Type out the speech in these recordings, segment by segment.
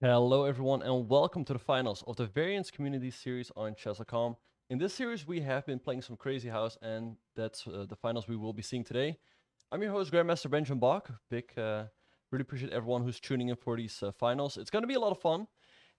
Hello everyone and welcome to the finals of the Variance Community Series on chess.com. In this series we have been playing some Crazyhouse and that's the finals we will be seeing today. I'm your host Grandmaster Benjamin Bach. Really appreciate everyone who's tuning in for these finals. It's going to be a lot of fun.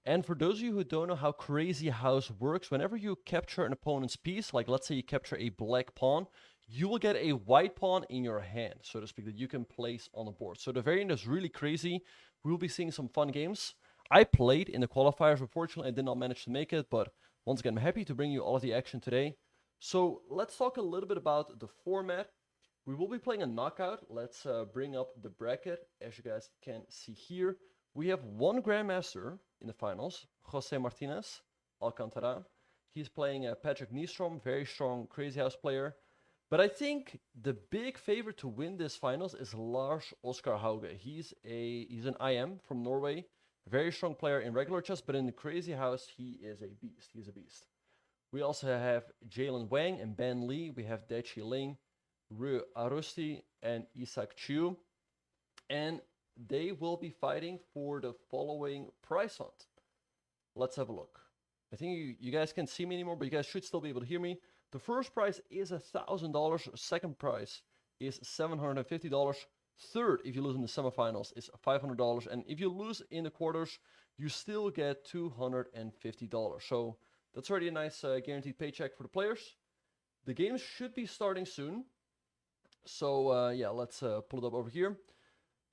And for those of you who don't know how Crazyhouse works, whenever you capture an opponent's piece, like let's say you capture a black pawn, you will get a white pawn in your hand, so to speak, that you can place on the board. So the variant is really crazy. We'll be seeing some fun games. I played in the qualifiers. Unfortunately, I did not manage to make it, but once again, I'm happy to bring you all of the action today. So let's talk a little bit about the format. We will be playing a knockout. Let's bring up the bracket. As you guys can see here, we have one Grandmaster in the finals, Jose Martinez Alcantara. He's playing Patrick Nystrom, very strong Crazyhouse player. But I think the big favorite to win this finals is Lars Oskar Hauge. He's an IM from Norway. Very strong player in regular chess, but in the Crazyhouse, he is a beast. He's a beast. We also have Jalen Wang and Ben Lee. We have Daichi Ling, Rui Arusti, and Isak Chu. And they will be fighting for the following prize fund. Let's have a look. I think you guys can't see me anymore, but you guys should still be able to hear me. The first prize is $1,000. Second prize is $750. Third, if you lose in the semifinals, is $500. And if you lose in the quarters, you still get $250. So that's already a nice guaranteed paycheck for the players. The games should be starting soon. So yeah, let's pull it up over here.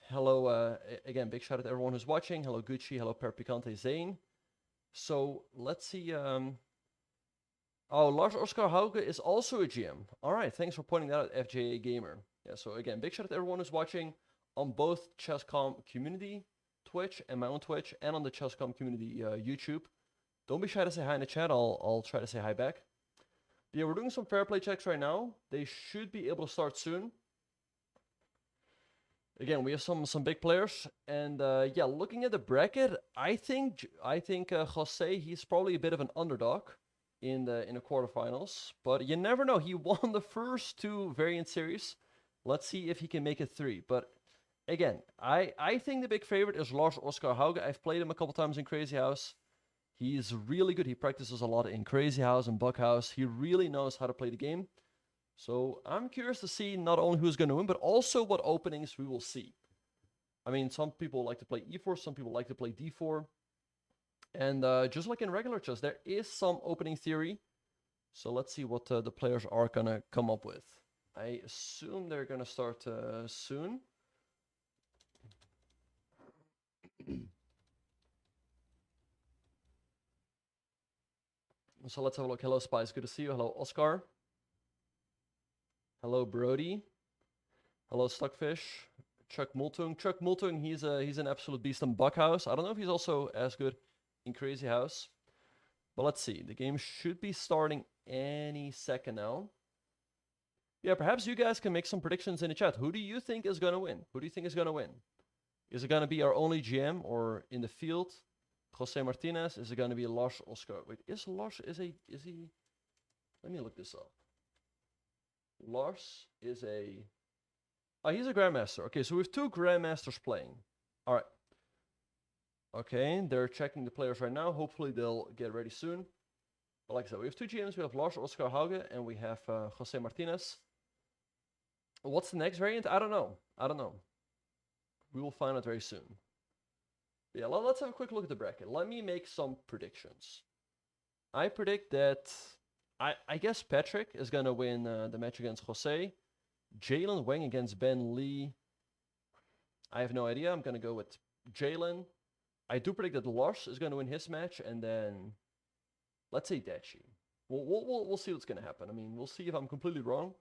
Hello, again, big shout out to everyone who's watching. Hello, Gucci. Hello, Perpicante Zane. So let's see. Oh, Lars Oskar Hauge is also a GM. All right, thanks for pointing that out, FJA Gamer. Yeah, so again, big shout out to everyone who's watching on both Chess.com community Twitch and my own Twitch, and on the Chess.com community YouTube. Don't be shy to say hi in the chat. I'll try to say hi back. But yeah, we're doing some fair play checks right now. They should be able to start soon. Again, we have some big players, and yeah, looking at the bracket, I think Jose, he's probably a bit of an underdog in the quarterfinals, but you never know. He won the first two variant series. Let's see if he can make it three. But again, I think the big favorite is Lars Oskar Hauge. I've played him a couple times in Crazyhouse. He's really good. He practices a lot in Crazyhouse and Buckhouse. He really knows how to play the game. So I'm curious to see not only who's going to win, but also what openings we will see. I mean, some people like to play e4, some people like to play d4. And just like in regular chess, there is some opening theory. So let's see what the players are going to come up with. I assume they're going to start soon. So let's have a look. Hello, Spice. Good to see you. Hello, Oscar. Hello, Brody. Hello, Stockfish. Chuck Multung. Chuck Multung, he's an absolute beast in Buckhouse. I don't know if he's also as good in Crazyhouse. But let's see. The game should be starting any second now. Yeah, perhaps you guys can make some predictions in the chat. Who do you think is going to win? Who do you think is going to win? Is it going to be our only GM or in the field? Jose Martinez? Is it going to be Lars Oskar? Wait, is he? Let me look this up. Lars is a... Oh, he's a Grandmaster. Okay, so we have two Grandmasters playing. All right. Okay, they're checking the players right now. Hopefully they'll get ready soon. But like I said, we have two GMs. We have Lars Oskar Hauge and we have Jose Martinez. What's the next variant? I don't know. We will find out very soon. But yeah, let's have a quick look at the bracket. Let me make some predictions. I predict that... I guess Patrick is going to win the match against Jose. Jalen Wang against Ben Lee. I have no idea. I'm going to go with Jalen. I do predict that Lars is going to win his match, and then let's say Daichi. We'll see what's going to happen. I mean, we'll see if I'm completely wrong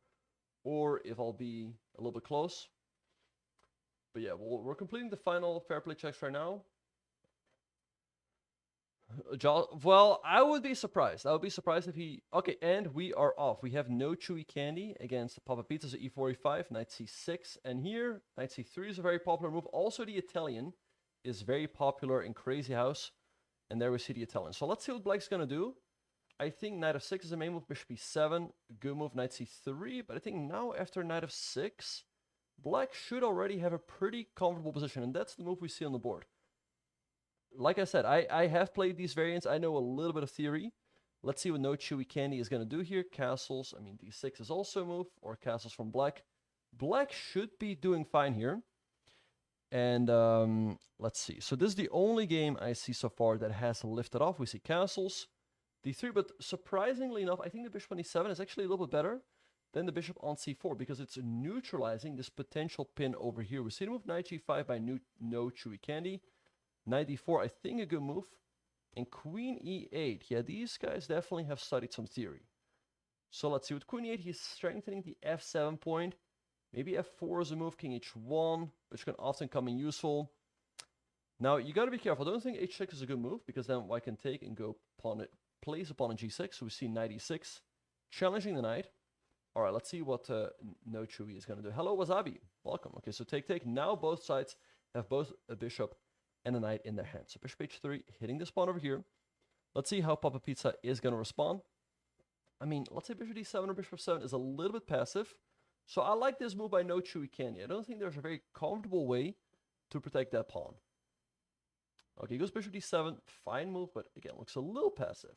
or if I'll be a little bit close. But yeah, we're completing the final fair play checks right now. Well, I would be surprised. I would be surprised if he... Okay, and we are off. We have no Chewy Candy against Papa Pizza, so e4, e5, knight c6. And here, knight c3 is a very popular move. Also, the Italian is very popular in Crazyhouse. And there we see the Italian. So let's see what Black's going to do. I think knight f6 is a main move, bishop e7. Good move, knight c3. But I think now after knight f6, Black should already have a pretty comfortable position. And that's the move we see on the board. like I said, I have played these variants. I know a little bit of theory. Let's see what No Chewy Candy is going to do here. Castles, I mean, D6 is also a move, or castles from black. Black should be doing fine here. And let's see. So this is the only game I see so far that has lifted off. We see castles, D3, but surprisingly enough, I think the bishop on E7 is actually a little bit better than the bishop on C4 because it's neutralizing this potential pin over here. We see the move knight G5 by No Chewy Candy. Knight D4, I think a good move. And Queen E8. Yeah, these guys definitely have studied some theory. So let's see. With Queen E8, he's strengthening the F7 point. Maybe F4 is a move, King H1, which can often come in useful. Now, you got to be careful. I don't think H6 is a good move, because then white can take and go pawn it, place a pawn on G6. So we see knight E6, challenging the knight. All right, let's see what No Chewy is going to do. Hello, Wasabi. Welcome. Okay, so take. Now both sides have both a bishop and a knight in their hand. So bishop H3, hitting this pawn over here. Let's see how Papa Pizza is going to respond. I mean, let's say bishop D7 or bishop 7 is a little bit passive. So I like this move by No Chewy Candy. I don't think there's a very comfortable way to protect that pawn. Okay, he goes bishop D7. Fine move, but again, looks a little passive.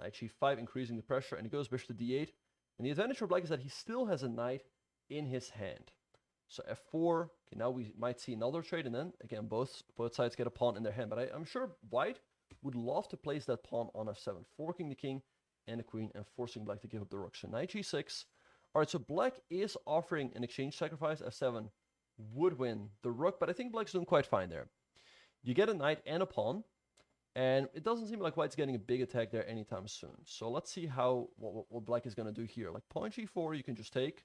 Knight G5, increasing the pressure, and he goes bishop to D8. And the advantage for black is that he still has a knight in his hand. So F4, okay, now we might see another trade, and then, again, both sides get a pawn in their hand. But I'm sure white would love to place that pawn on F7, forking the king and the queen, and forcing black to give up the rook. So knight G6. All right, so black is offering an exchange sacrifice. F7 would win the rook, but I think black's doing quite fine there. You get a knight and a pawn, and it doesn't seem like white's getting a big attack there anytime soon. So let's see what black is going to do here. Like pawn G4, you can just take.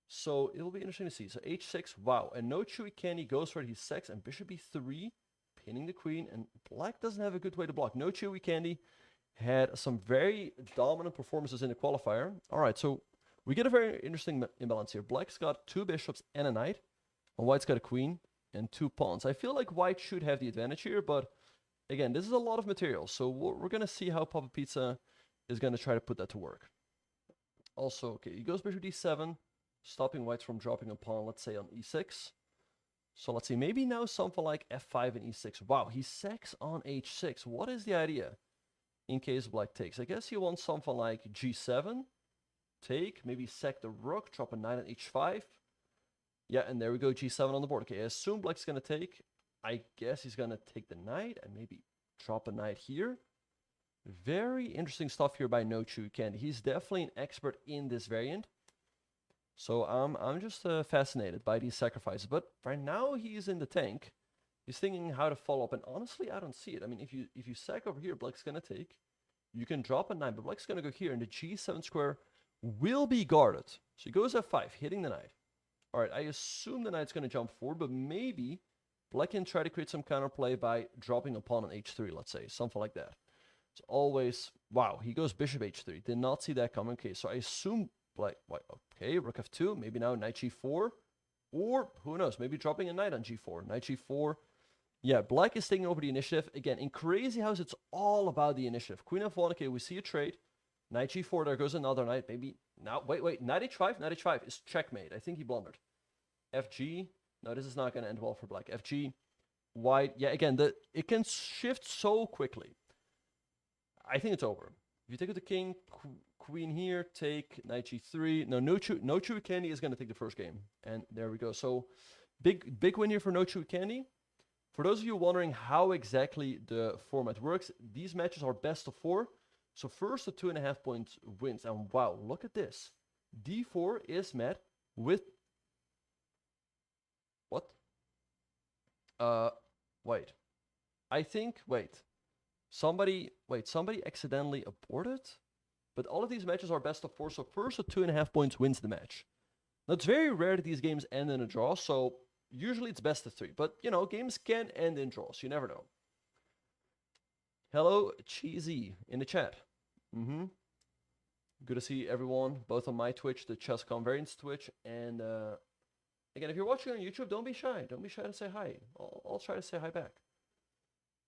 So it will be interesting to see. So H6, wow. And No Chewy Candy goes for it. He sacks, and bishop B3, pinning the queen. And black doesn't have a good way to block. No Chewy Candy had some very dominant performances in the qualifier. All right, so we get a very interesting imbalance here. Black's got two bishops and a knight, and white's got a queen and two pawns. I feel like white should have the advantage here, but again, this is a lot of material. So we're going to see how Papa Pizza is going to try to put that to work. Also, okay, he goes bishop D7. Stopping whites from dropping a pawn, let's say on E6. So let's see, maybe now something like F5 and E6. Wow, he sacks on H6. What is the idea in case black takes? I guess he wants something like G7. Take, maybe sack the rook, drop a knight on H5. Yeah, and there we go, G7 on the board. Okay, I assume black's going to take. I guess he's going to take the knight and maybe drop a knight here. Very interesting stuff here by No Chewy Candy. He's definitely an expert in this variant. So I'm just fascinated by these sacrifices. But right now he's in the tank. He's thinking how to follow up. And honestly, I don't see it. I mean, if you sack over here, black's going to take. You can drop a knight, but black's going to go here. And the G7 square will be guarded. So he goes F5, hitting the knight. All right, I assume the knight's going to jump forward. But maybe black can try to create some counterplay by dropping a pawn on H3, let's say. Something like that. It's always... Wow, he goes bishop H3. Did not see that coming. Okay, so I assume... Black, white, okay, rook F2, maybe now knight G4, or who knows, maybe dropping a knight on G4, knight G4. Yeah, black is taking over the initiative. Again, in Crazyhouse, it's all about the initiative. Queen F1, okay, we see a trade. Knight G4, there goes another knight, maybe, now, wait, knight H5 is checkmate. I think he blundered. FG, no, this is not going to end well for black. FG, white, yeah, again, it can shift so quickly. I think it's over. If you take with the king, queen here, take knight G3. No Chewy Candy is going to take the first game. And there we go. So big win here for No Chewy Candy. For those of you wondering how exactly the format works, these matches are best of 4. So first the 2.5 points wins. And wow, look at this. D4 is met with... What? Wait. Somebody accidentally aborted? But all of these matches are best of 4, so first the 2.5 points wins the match. Now, it's very rare that these games end in a draw, so usually it's best of 3. But, you know, games can end in draws. You never know. Hello, Cheesy, in the chat. Good to see everyone, both on my Twitch, the Chess.com Variants Twitch, and, again, if you're watching on YouTube, don't be shy. Don't be shy to say hi. I'll try to say hi back.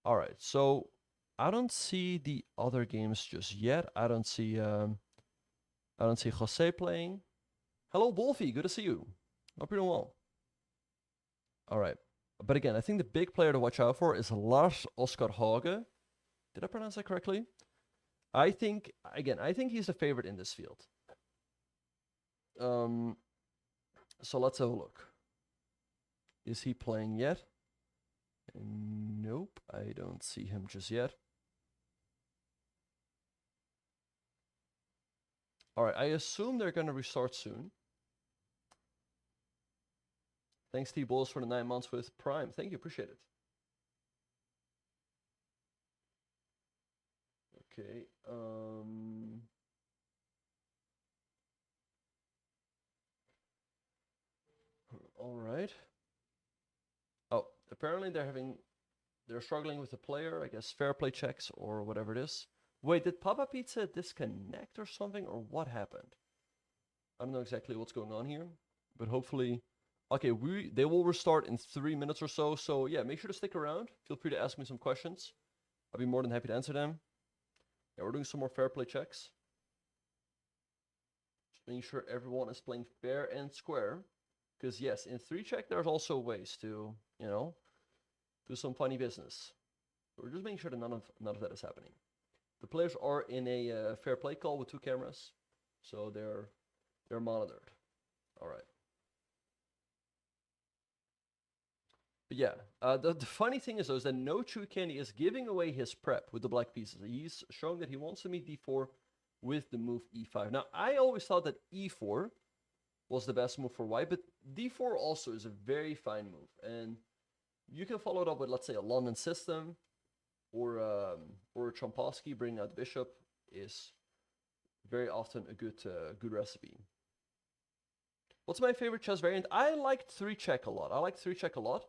All right, so... I don't see the other games just yet. I don't see Jose playing. Hello, Wolfie. Good to see you. Hope you're doing well. All right. But again, I think the big player to watch out for is Lars Oskar Hage. Did I pronounce that correctly? I think he's the favorite in this field. So let's have a look. Is he playing yet? Nope, I don't see him just yet. Alright, I assume they're going to restart soon. Thanks, T-Bulls, for the 9 months with Prime. Thank you, appreciate it. Okay, alright. Oh, apparently they're struggling with the player, I guess fair play checks or whatever it is. Wait, did Papa Pizza disconnect or something, or what happened? I don't know exactly what's going on here, but hopefully... Okay, they will restart in 3 minutes or so, so yeah, make sure to stick around. Feel free to ask me some questions. I'll be more than happy to answer them. Yeah, we're doing some more fair play checks. Just making sure everyone is playing fair and square. Because yes, in 3-check there's also ways to, you know, do some funny business. We're just making sure that none of that is happening. The players are in a fair play call with 2 cameras, so they're monitored. All right. But yeah, the funny thing is though is that No Chewy Candy is giving away his prep with the black pieces. He's showing that he wants to meet d4 with the move e5. Now, I always thought that e4 was the best move for white, but d4 also is a very fine move. And you can follow it up with, let's say, a London system, or Chomsky bringing out the bishop is very often a good recipe. What's my favorite chess variant? I liked 3-check a lot.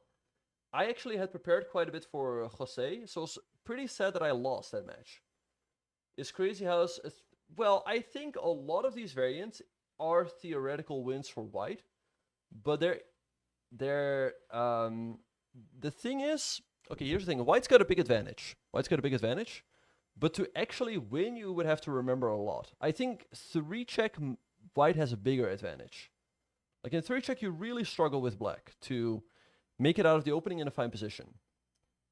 I actually had prepared quite a bit for Jose, so it's pretty sad that I lost that match. Is Crazyhouse... Well, I think a lot of these variants are theoretical wins for white, but the thing is... Okay, here's the thing. White's got a big advantage. But to actually win, you would have to remember a lot. I think 3-check, white has a bigger advantage. Like in 3-check, you really struggle with black to make it out of the opening in a fine position.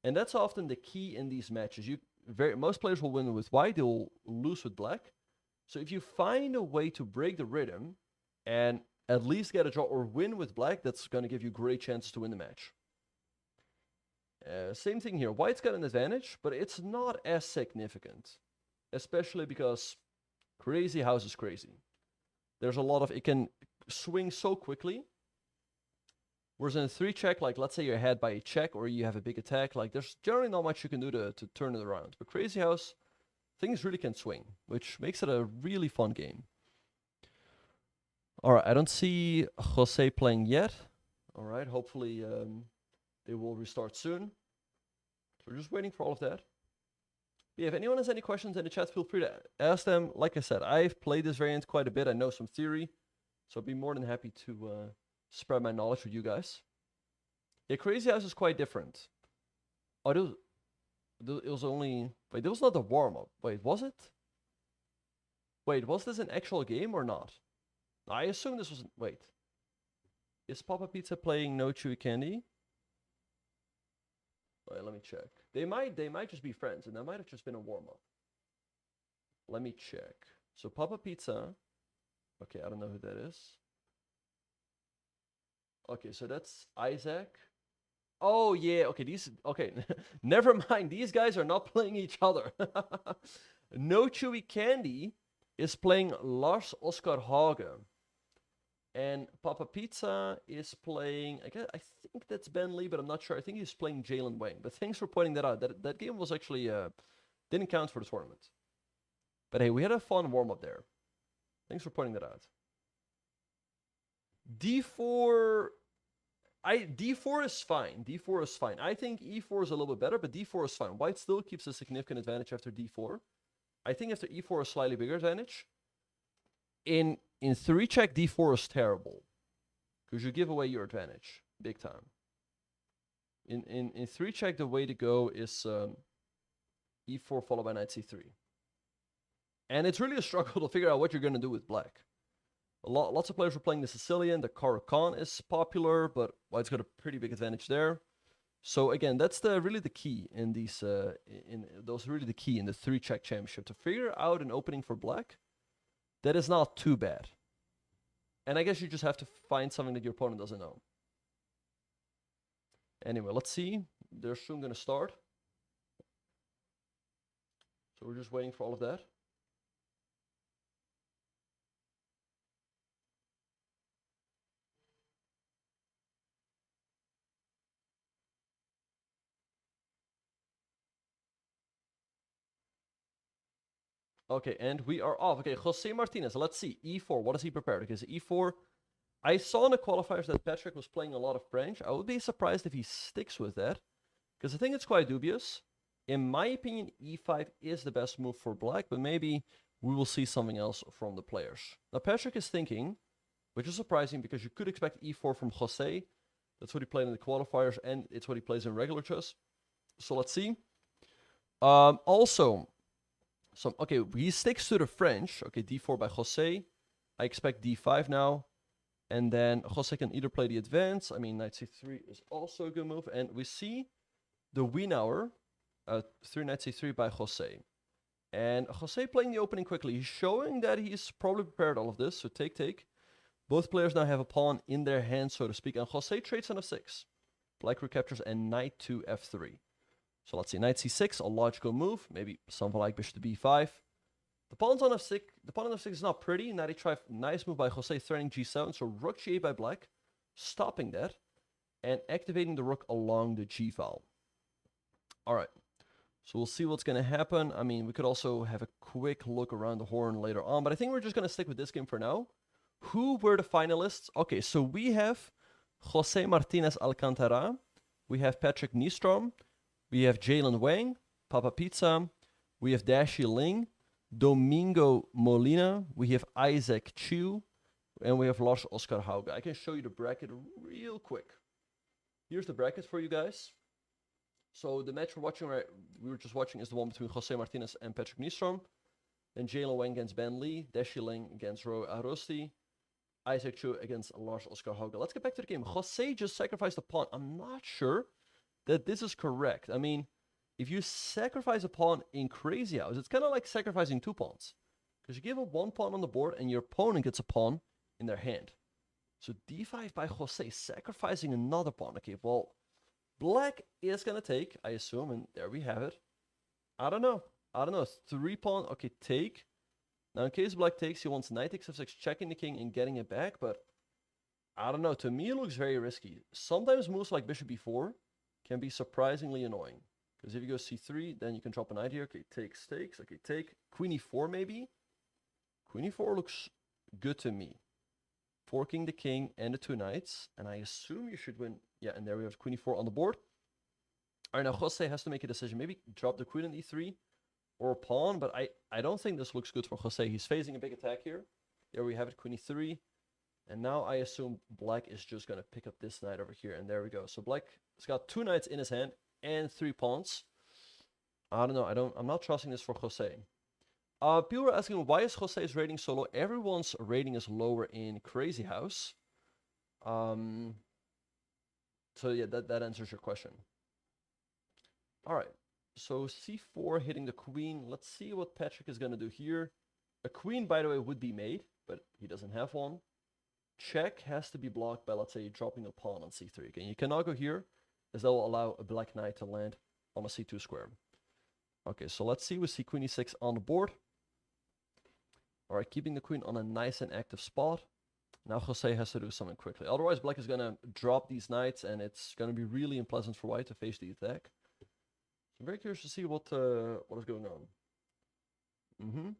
And that's often the key in these matches. Most players will win with white, they'll lose with black. So if you find a way to break the rhythm and at least get a draw or win with black, that's going to give you great chances to win the match. Same thing here. White's got an advantage, but it's not as significant. Especially because Crazyhouse is crazy. There's a lot of... It can swing so quickly. Whereas in a 3-check, like let's say you're ahead by a check or you have a big attack, like there's generally not much you can do to turn it around. But Crazyhouse, things really can swing, which makes it a really fun game. Alright, I don't see Jose playing yet. Alright, hopefully they will restart soon. So we're just waiting for all of that. Yeah, if anyone has any questions in the chat, feel free to ask them. Like I said, I've played this variant quite a bit. I know some theory. So I'd be more than happy to spread my knowledge with you guys. Yeah, Crazyhouse is quite different. Oh, it was only... Wait, that was not the warm-up. Wait, was it? Wait, was this an actual game or not? I assume this was... Wait. Is Papa Pizza playing No Chewy Candy? Wait, let me check. They might just be friends, and that might have just been a warm-up. Let me check. So Papa Pizza... Okay, I don't know who that is. Okay, so that's Isaac. Oh, yeah. Okay, okay, never mind. These guys are not playing each other. No Chewy Candy is playing Lars Oskar Hage. And Papa Pizza is playing... I think that's Ben Lee, but I'm not sure. I think he's playing Jalen Wang. But thanks for pointing that out. That game was actually... didn't count for the tournament. But hey, we had a fun warm-up there. Thanks for pointing that out. D4 is fine. D4 is fine. I think E4 is a little bit better, but D4 is fine. White still keeps a significant advantage after D4. I think after E4 a slightly bigger advantage. In 3-check, D4 is terrible. Because you give away your advantage. Big time. In 3-check, the way to go is E4 followed by knight C3. And it's really a struggle to figure out what you're going to do with black. Lots of players were playing the Sicilian. The Caracan is popular, but White's got a pretty big advantage there. So again, that's really the key in these really the key in the 3-check championship, to figure out an opening for black that is not too bad. And I guess you just have to find something that your opponent doesn't know. Anyway, let's see. They're soon going to start. So we're just waiting for all of that. Okay, and we are off. Okay, Jose Martinez. Let's see. E4. What has he prepared? Because E4, I saw in the qualifiers that Patrick was playing a lot of French. I would be surprised if he sticks with that, because I think it's quite dubious. In my opinion, E5 is the best move for black, but maybe we will see something else from the players. Now, Patrick is thinking, which is surprising because you could expect E4 from Jose. That's what he played in the qualifiers, and it's what he plays in regular chess. So let's see. Also, okay, he sticks to the French. Okay, D4 by Jose. I expect D5 now. And then Jose can either play the advance. I mean, knight C3 is also a good move. And we see the Wienauer, 3 knight C3 by Jose. And Jose playing the opening quickly. He's showing that he's probably prepared all of this. So take. Both players now have a pawn in their hand, so to speak. And Jose trades on F6. Black recaptures and knight to F3. So let's see, knight C6, a logical move. Maybe something like bishop to B5. The pawn's on F6. The pawn on F6 is not pretty. Knight E5, nice move by Jose, threatening G7. So rook G8 by black, stopping that, and activating the rook along the G file. All right. So we'll see what's going to happen. I mean, we could also have a quick look around the horn later on, but I think we're just going to stick with this game for now. Who were the finalists? Okay, so we have Jose Martinez Alcantara. We have Patrick Nystrom. We have Jalen Wang, Papa Pizza. We have Dashi Ling, Domingo Molina. We have Isaac Chu. And we have Lars Oscar Hauge. I can show you the bracket real quick. Here's the bracket for you guys. So the match we were just watching is the one between Jose Martinez and Patrick Nystrom. Then Jalen Wang against Ben Lee. Dashi Ling against Ro Arosti. Isaac Chu against Lars Oscar Hauge. Let's get back to the game. Jose just sacrificed a pawn. I'm not sure that this is correct. I mean, if you sacrifice a pawn in Crazyhouse, it's kind of like sacrificing 2 pawns. Because you give up 1 pawn on the board and your opponent gets a pawn in their hand. So D5 by Jose, sacrificing another pawn. Okay, well, black is going to take, I assume, and there we have it. I don't know. 3 pawn, okay, take. Now, in case black takes, he wants knight takes f6, checking the king and getting it back, but I don't know. To me, it looks very risky. Sometimes moves like bishop b4 can be surprisingly annoying. Because if you go c3, then you can drop a knight here. Okay, takes. Okay, take. Queen e4 maybe? Queen e4 looks good to me. Forking the king and the 2 knights. And I assume you should win. Yeah, and there we have queen e4 on the board. All right, now Jose has to make a decision. Maybe drop the queen on e3 or a pawn. But I don't think this looks good for Jose. He's facing a big attack here. There we have it, queen e3. And now I assume black is just going to pick up this knight over here. And there we go. So black has got 2 knights in his hand and 3 pawns. I don't know. I'm not trusting this for Jose. People were asking, why is Jose's rating so low? Everyone's rating is lower in Crazyhouse. So yeah, that answers your question. All right. So c4 hitting the queen. Let's see what Patrick is going to do here. A queen, by the way, would be made, but he doesn't have one. Check has to be blocked by, let's say, dropping a pawn on c3. Okay, you cannot go here, as that will allow a black knight to land on a c2 square. Okay, so let's see. We see queen e6 on the board. All right, keeping the queen on a nice and active spot. Now Jose has to do something quickly. Otherwise, black is going to drop these knights, and it's going to be really unpleasant for white to face the attack. So I'm very curious to see what is going on.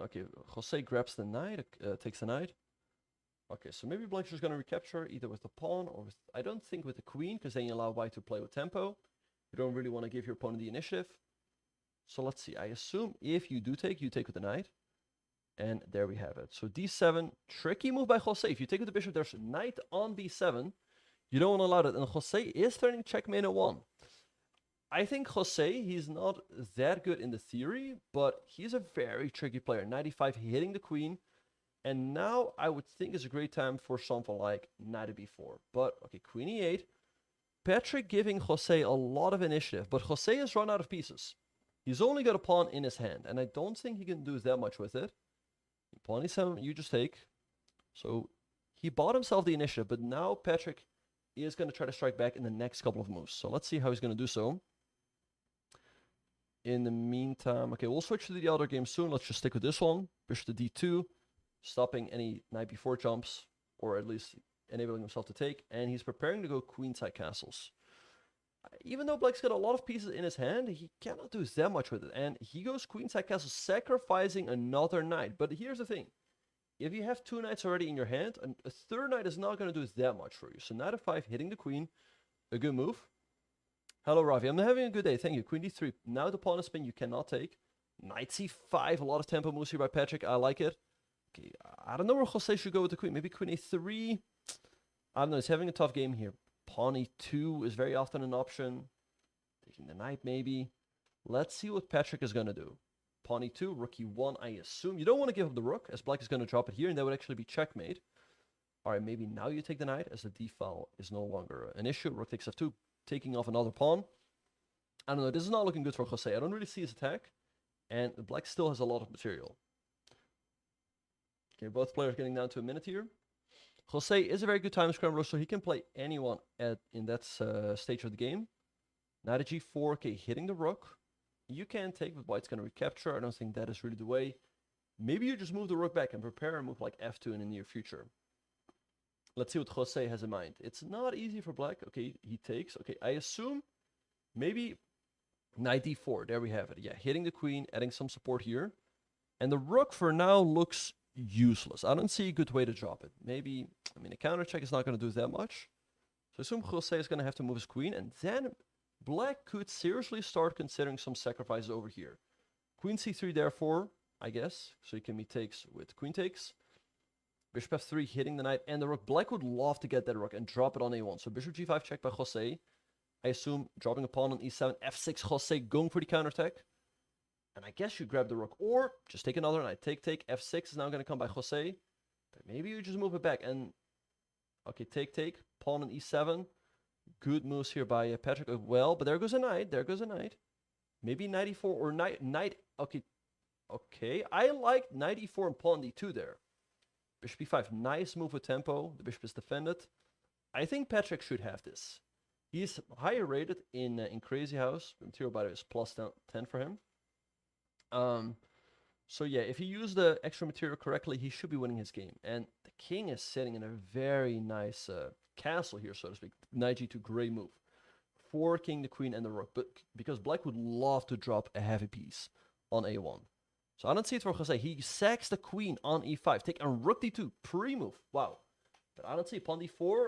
Okay, Jose grabs the knight, takes the knight. Okay, so maybe black's just going to recapture either with the pawn or with, I don't think with the queen, because then you allow white to play with tempo. You don't really want to give your opponent the initiative. So let's see. I assume if you do take, you take with the knight. And there we have it. So d7, tricky move by Jose. If you take with the bishop, there's knight on b7. You don't want to allow that. And Jose is turning checkmate at 1. I think Jose, he's not that good in the theory, but he's a very tricky player. Knight e5 hitting the queen. And now I would think it's a great time for something like knight to b4. But, okay, queen e8. Patrick giving Jose a lot of initiative, but Jose has run out of pieces. He's only got a pawn in his hand, and I don't think he can do that much with it. Pawn e7, you just take. So he bought himself the initiative, but now Patrick is going to try to strike back in the next couple of moves. So let's see how he's going to do so. In the meantime, okay, we'll switch to the other game soon. Let's just stick with this one. Bishop to d2, stopping any knight b4 jumps, or at least enabling himself to take. And he's preparing to go queenside castles. Even though Black's got a lot of pieces in his hand, he cannot do that much with it. And he goes queenside castle, sacrificing another knight. But here's the thing. If you have 2 knights already in your hand, a third knight is not going to do that much for you. So knight f5, hitting the queen, a good move. Hello, Ravi. I'm having a good day. Thank you. Queen d3. Now the pawn is spin you cannot take. Knight c5. A lot of tempo moves here by Patrick. I like it. Okay, I don't know where Jose should go with the queen. Maybe queen a3. I don't know. He's having a tough game here. Pawn e2 is very often an option. Taking the knight, maybe. Let's see what Patrick is going to do. Pawn e2, rook e1, I assume. You don't want to give up the rook, as Black is going to drop it here, and that would actually be checkmate. Alright, maybe now you take the knight, as the d-file is no longer an issue. Rook takes f2, taking off another pawn. I don't know, this is not looking good for Jose. I don't really see his attack, and Black still has a lot of material. Okay, both players getting down to a minute here. Jose is a very good time scrambler, so he can play anyone in that stage of the game. Knight at g4, okay, hitting the rook. You can take, but White's going to recapture. I don't think that is really the way. Maybe you just move the rook back and prepare a move like f2 in the near future. Let's see what Jose has in mind. It's not easy for Black. Okay, he takes. Okay, I assume maybe knight d4. There we have it. Yeah, hitting the queen, adding some support here. And the rook for now looks useless. I don't see a good way to drop it. Maybe, I mean, a counter check is not going to do that much. So I assume Jose is going to have to move his queen, and then Black could seriously start considering some sacrifices over here. Queen c3 therefore, I guess. So he can be takes with queen takes. Bishop f3 hitting the knight and the rook. Black would love to get that rook and drop it on a1. So bishop g5 check by Jose. I assume dropping a pawn on e7. f6 Jose going for the counterattack. And I guess you grab the rook or just take another knight. Take. f6 is now going to come by Jose. But maybe you just move it back and... Okay, take. Pawn on e7. Good moves here by Patrick as well, but there goes a knight. Maybe knight e4 or knight. Okay. I like knight e4 and pawn d2 there. Bishop e5, nice move with tempo. The bishop is defended. I think Patrick should have this. He's higher rated in Crazyhouse. Material by the way is plus 10 for him. So yeah, if he used the extra material correctly, he should be winning his game. And the king is sitting in a very nice castle here, so to speak. Knight g2, great move. Forking the queen and the rook, but because Black would love to drop a heavy piece on a1. So I don't see it for Jose. He sacks the queen on e5. Take and rook d2, pre-move. Wow. But I don't see pawn d4.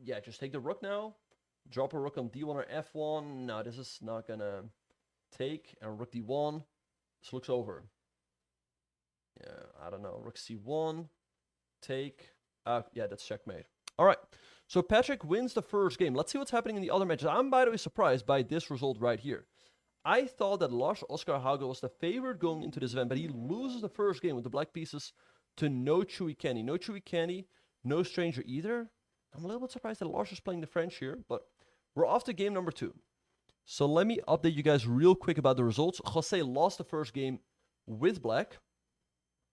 Yeah, just take the rook now. Drop a rook on d1 or f1. No, this is not gonna take. And rook d1. This looks over. Yeah, I don't know. Rook c1. Take. Yeah, that's checkmate. All right. So Patrick wins the first game. Let's see what's happening in the other matches. I'm, by the way, surprised by this result right here. I thought that Lars Oskar Hauge was the favorite going into this event, but he loses the first game with the black pieces to no Chewy Candy. No Chewy Candy, no Stranger either. I'm a little bit surprised that Lars is playing the French here, but we're off to game number 2. So let me update you guys real quick about the results. Jose lost the first game with black.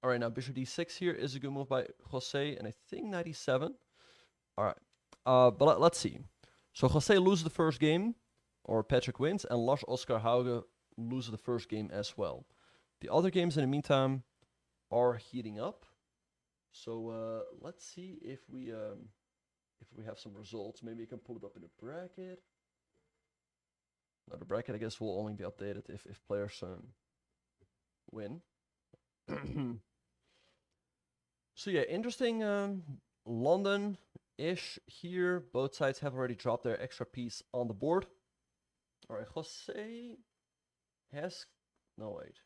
All right, now bishop d6 here is a good move by Jose, and I think knight e7. All right, but let's see. So Jose loses the first game, or Patrick wins, and Lars Oskar Hauge loses the first game as well. The other games in the meantime are heating up. So let's see if we have some results. Maybe you can pull it up in a bracket. Now the bracket, I guess, will only be updated if players win. So yeah, interesting London-ish here. Both sides have already dropped their extra piece on the board. All right, Jose has... No, wait.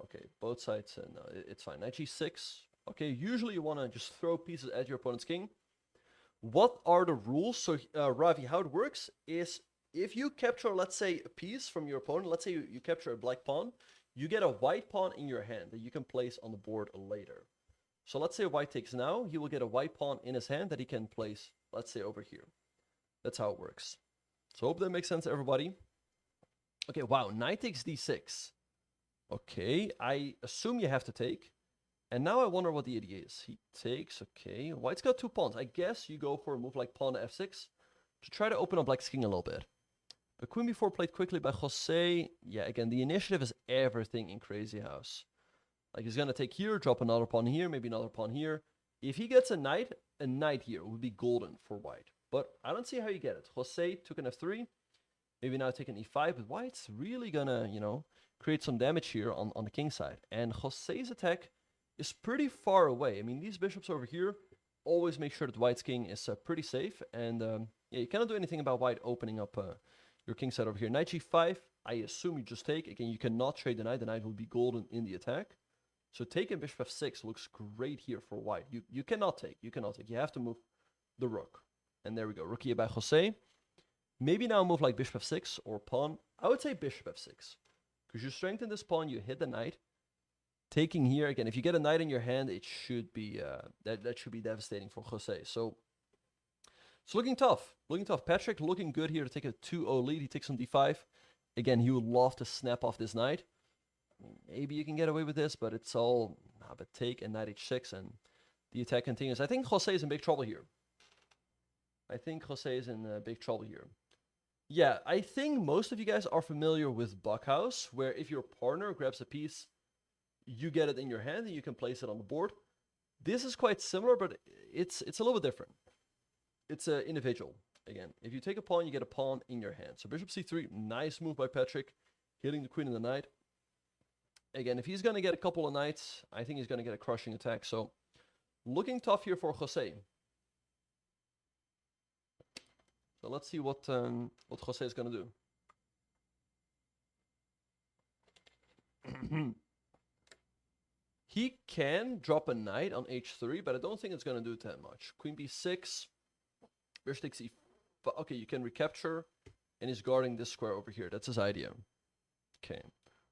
Okay, both sides, no, it's fine. Knight g6. Okay, usually you want to just throw pieces at your opponent's king. What are the rules? So, Ravi, how it works is if you capture, let's say, a piece from your opponent, let's say you capture a black pawn, you get a white pawn in your hand that you can place on the board later. So let's say white takes now, he will get a white pawn in his hand that he can place, let's say, over here. That's how it works. So hope that makes sense to everybody. Okay, wow, knight takes d6. Okay, I assume you have to take. And now I wonder what the idiot is. He takes, okay. White's got 2 pawns. I guess you go for a move like pawn to f6 to try to open up black's king a little bit. But queen b4 played quickly by Jose. Yeah, again, the initiative is everything in Crazyhouse. Like, he's going to take here, drop another pawn here, maybe another pawn here. If he gets a knight here would be golden for white. But I don't see how you get it. Jose took an f3. Maybe now take an e5, but white's really going to, you know, create some damage here on the king side. And Jose's attack is pretty far away. I mean, these bishops over here always make sure that white's king is pretty safe. And yeah, you cannot do anything about white opening up your king side over here. Knight g5, I assume you just take. Again, you cannot trade the knight. The knight will be golden in the attack. So taking bishop f6 looks great here for white. You cannot take. You cannot take. You have to move the rook. And there we go. Rook here by Jose. Maybe now move like bishop f6 or pawn. I would say bishop f6. Because you strengthen this pawn, you hit the knight. Taking here, again, if you get a knight in your hand, it should be, that should be devastating for Jose. So it's looking tough. Looking tough. Patrick looking good here to take a 2-0 lead. He takes on d5. Again, he would love to snap off this knight. Maybe you can get away with this, but it's all but take and knight h6, and the attack continues. I think Jose is in big trouble here. Yeah, I think most of you guys are familiar with Buckhouse, where if your partner grabs a piece, you get it in your hand and you can place it on the board. This is quite similar, but it's a little bit different. It's an individual. Again, if you take a pawn, you get a pawn in your hand. So bishop c3, nice move by Patrick, hitting the queen and the knight. Again, if he's going to get a couple of knights, I think he's going to get a crushing attack. So looking tough here for Jose. So let's see what Jose is going to do. He can drop a knight on h3, but I don't think it's going to do that much. Queen b6, bishop takes e5. Okay, you can recapture, and he's guarding this square over here. That's his idea. Okay.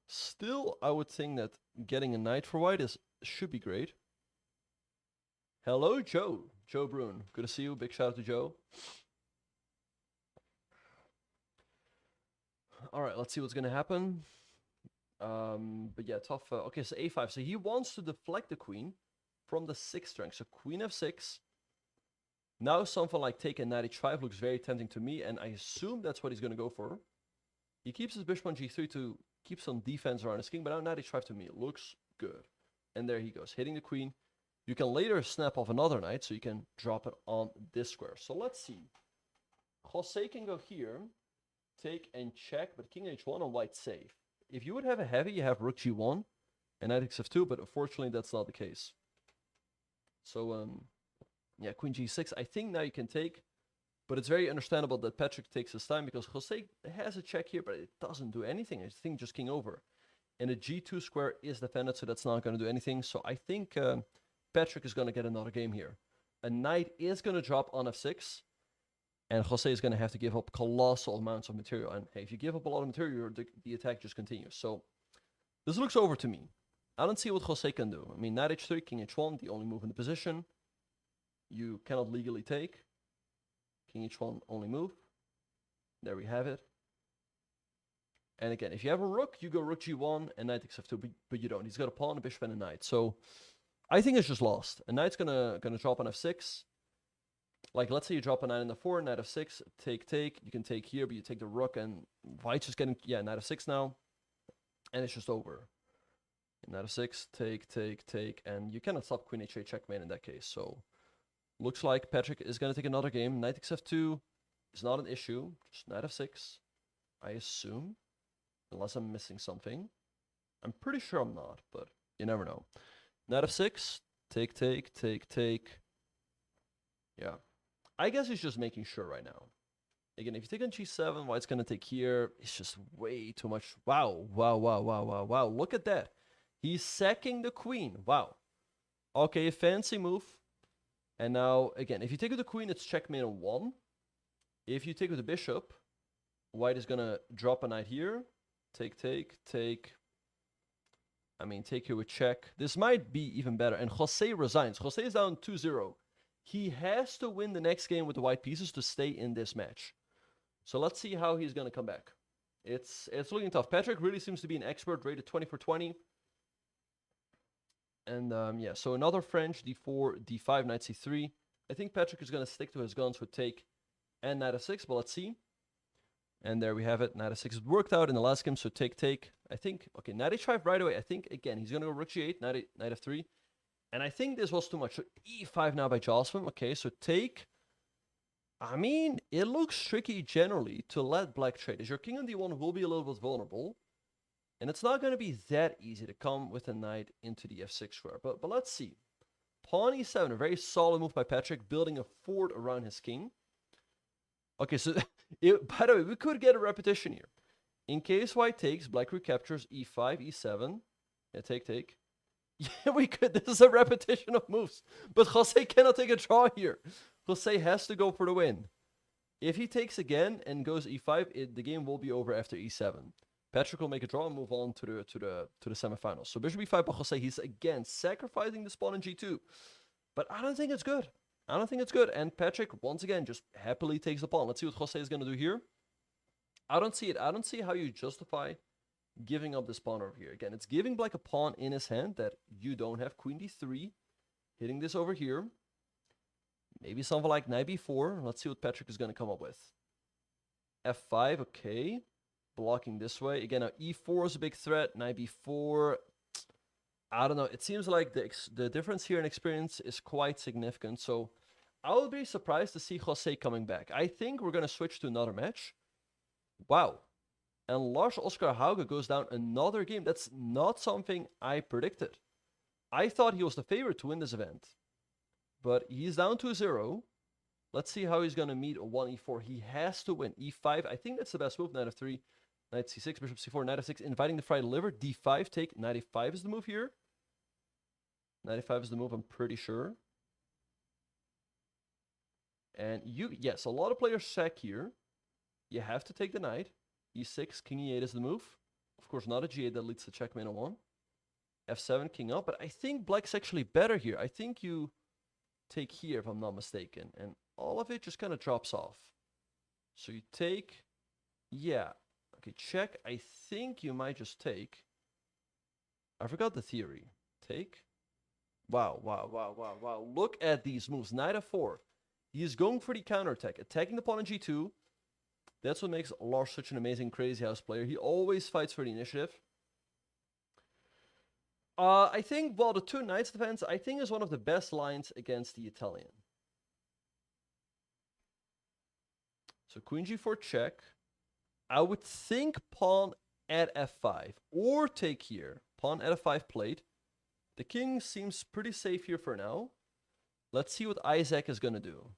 Still, I would think that getting a knight for white should be great. Hello, Joe. Joe Brune. Good to see you. Big shout out to Joe. All right, let's see what's going to happen. But yeah, tough. Okay, so a5. So he wants to deflect the queen from the 6th rank. So queen f6. Now something like take a knight h5 looks very tempting to me, and I assume that's what he's going to go for. He keeps his bishop on g3 to keep some defense around his king, but now knight h5 to me looks good. And there he goes, hitting the queen. You can later snap off another knight, so you can drop it on this square. So let's see. Jose can go here, take and check, but king h1 on white safe. If you would have a heavy, you have rook g1 and knight f2, but unfortunately that's not the case. So yeah, queen g6. I think now you can take, but it's very understandable that Patrick takes his time because Jose has a check here, but it doesn't do anything. I think just king over. And the g2 square is defended, so that's not going to do anything. So I think Patrick is going to get another game here. A knight is going to drop on f6, and Jose is going to have to give up colossal amounts of material. And hey, if you give up a lot of material, the attack just continues. So this looks over to me. I don't see what Jose can do. I mean, knight h3, king h1, the only move in the position. You cannot legally take. King h1, only move. There we have it. And again, if you have a rook, you go rook g1 and knight takes f2, but you don't. He's got a pawn, a bishop, and a knight. So I think it's just lost. A knight's gonna drop on f6. Like, let's say you drop a knight on the4, knight f6, take. You can take here, but you take the rook, and white's just getting, yeah, knight f6 now. And it's just over. Knight f6, take, and you cannot stop queen h8 checkmate in that case. So looks like Patrick is going to take another game. Knight takes f2 is not an issue. Just knight f6, I assume. Unless I'm missing something. I'm pretty sure I'm not, but you never know. Knight f6, take. Yeah. I guess he's just making sure right now. Again, if you take on g7, white's going to take here. It's just way too much. Wow. Look at that. He's sacking the queen. Wow. Okay, fancy move. And now, again, if you take with the queen, it's checkmate on 1. If you take with the bishop, white is going to drop a knight here. Take. I mean, take here with check. This might be even better. And Jose resigns. Jose is down 2-0. He has to win the next game with the white pieces to stay in this match. So let's see how he's going to come back. It's looking tough. Patrick really seems to be an expert, rated 20 for 20. And yeah, so another French, d4, d5, knight c3. I think Patrick is going to stick to his guns with take and knight f6, but let's see. And there we have it. Knight f6 worked out in the last game, so take, take. I think, okay, knight h5 right away. I think, again, he's going to go rook g8, knight f3. And I think this was too much. So e5 now by Jocelyn. Okay, so take. I mean, it looks tricky generally to let black trade, as your king on d1 will be a little bit vulnerable. And it's not going to be that easy to come with a knight into the f6 square. But let's see. Pawn e7, a very solid move by Patrick, building a fort around his king. Okay, so by the way, we could get a repetition here. In case white takes, black recaptures e5, e7. Yeah, take, take. Yeah, we could. This is a repetition of moves. But Jose cannot take a draw here. Jose has to go for the win. If he takes again and goes e5, the game will be over after e7. Patrick will make a draw and move on to the semifinals. So bishop e5 by Jose, he's again sacrificing the pawn in g2. But I don't think it's good. I don't think it's good. And Patrick, once again, just happily takes the pawn. Let's see what Jose is going to do here. I don't see it. I don't see how you justify giving up this pawn over here. Again, it's giving black a pawn in his hand that you don't have. Queen d3. Hitting this over here. Maybe something like knight b4. Let's see what Patrick is going to come up with. f5, okay. Blocking this way. Again, now e4 is a big threat. Knight b4. I don't know. It seems like the difference here in experience is quite significant. So I would be surprised to see Jose coming back. I think we're going to switch to another match. Wow. And Lars Oscar Hauge goes down another game. That's not something I predicted. I thought he was the favorite to win this event. But he's down to 0. Let's see how he's going to meet a 1e4. He has to win. e5, I think that's the best move. Knight f3, knight c6, bishop c4, knight f6. Inviting the fried liver. d5 take. Knight e5 is the move here. Knight e5 is the move, I'm pretty sure. And yes, a lot of players sack here. You have to take the knight. e6, king e8 is the move. Of course, not a g8 that leads to checkmate on 1. f7, king up. But I think black's actually better here. I think you take here, if I'm not mistaken. And all of it just kind of drops off. So you take. Yeah. Okay, check. I think you might just take. I forgot the theory. Take. Wow, wow, wow, wow, wow. Look at these moves. Knight f4. He is going for the counterattack. Attacking the pawn in g2. That's what makes Lars such an amazing Crazyhouse player. He always fights for the initiative. I think, well, the two knights defense, I think, is one of the best lines against the Italian. So queen g4 check. I would think pawn at f5 or take here. Pawn at f5 plate. The king seems pretty safe here for now. Let's see what Isaac is going to do.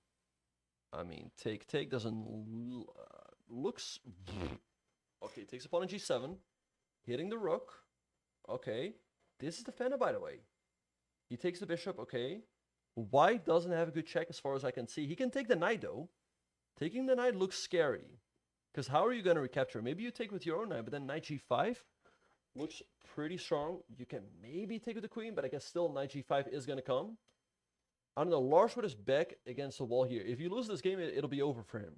I mean, take doesn't looks okay. Takes a pawn on g7, hitting the rook. Okay, this is defended, by the way. He takes the bishop. Okay, white doesn't have a good check as far as I can see. He can take the knight though. Taking the knight looks scary because how are you going to recapture? Maybe you take with your own knight, but then knight g5 looks pretty strong. You can maybe take with the queen, but I guess still knight g5 is going to come. I don't know. Lars with his back against the wall here. If you lose this game, it'll be over for him.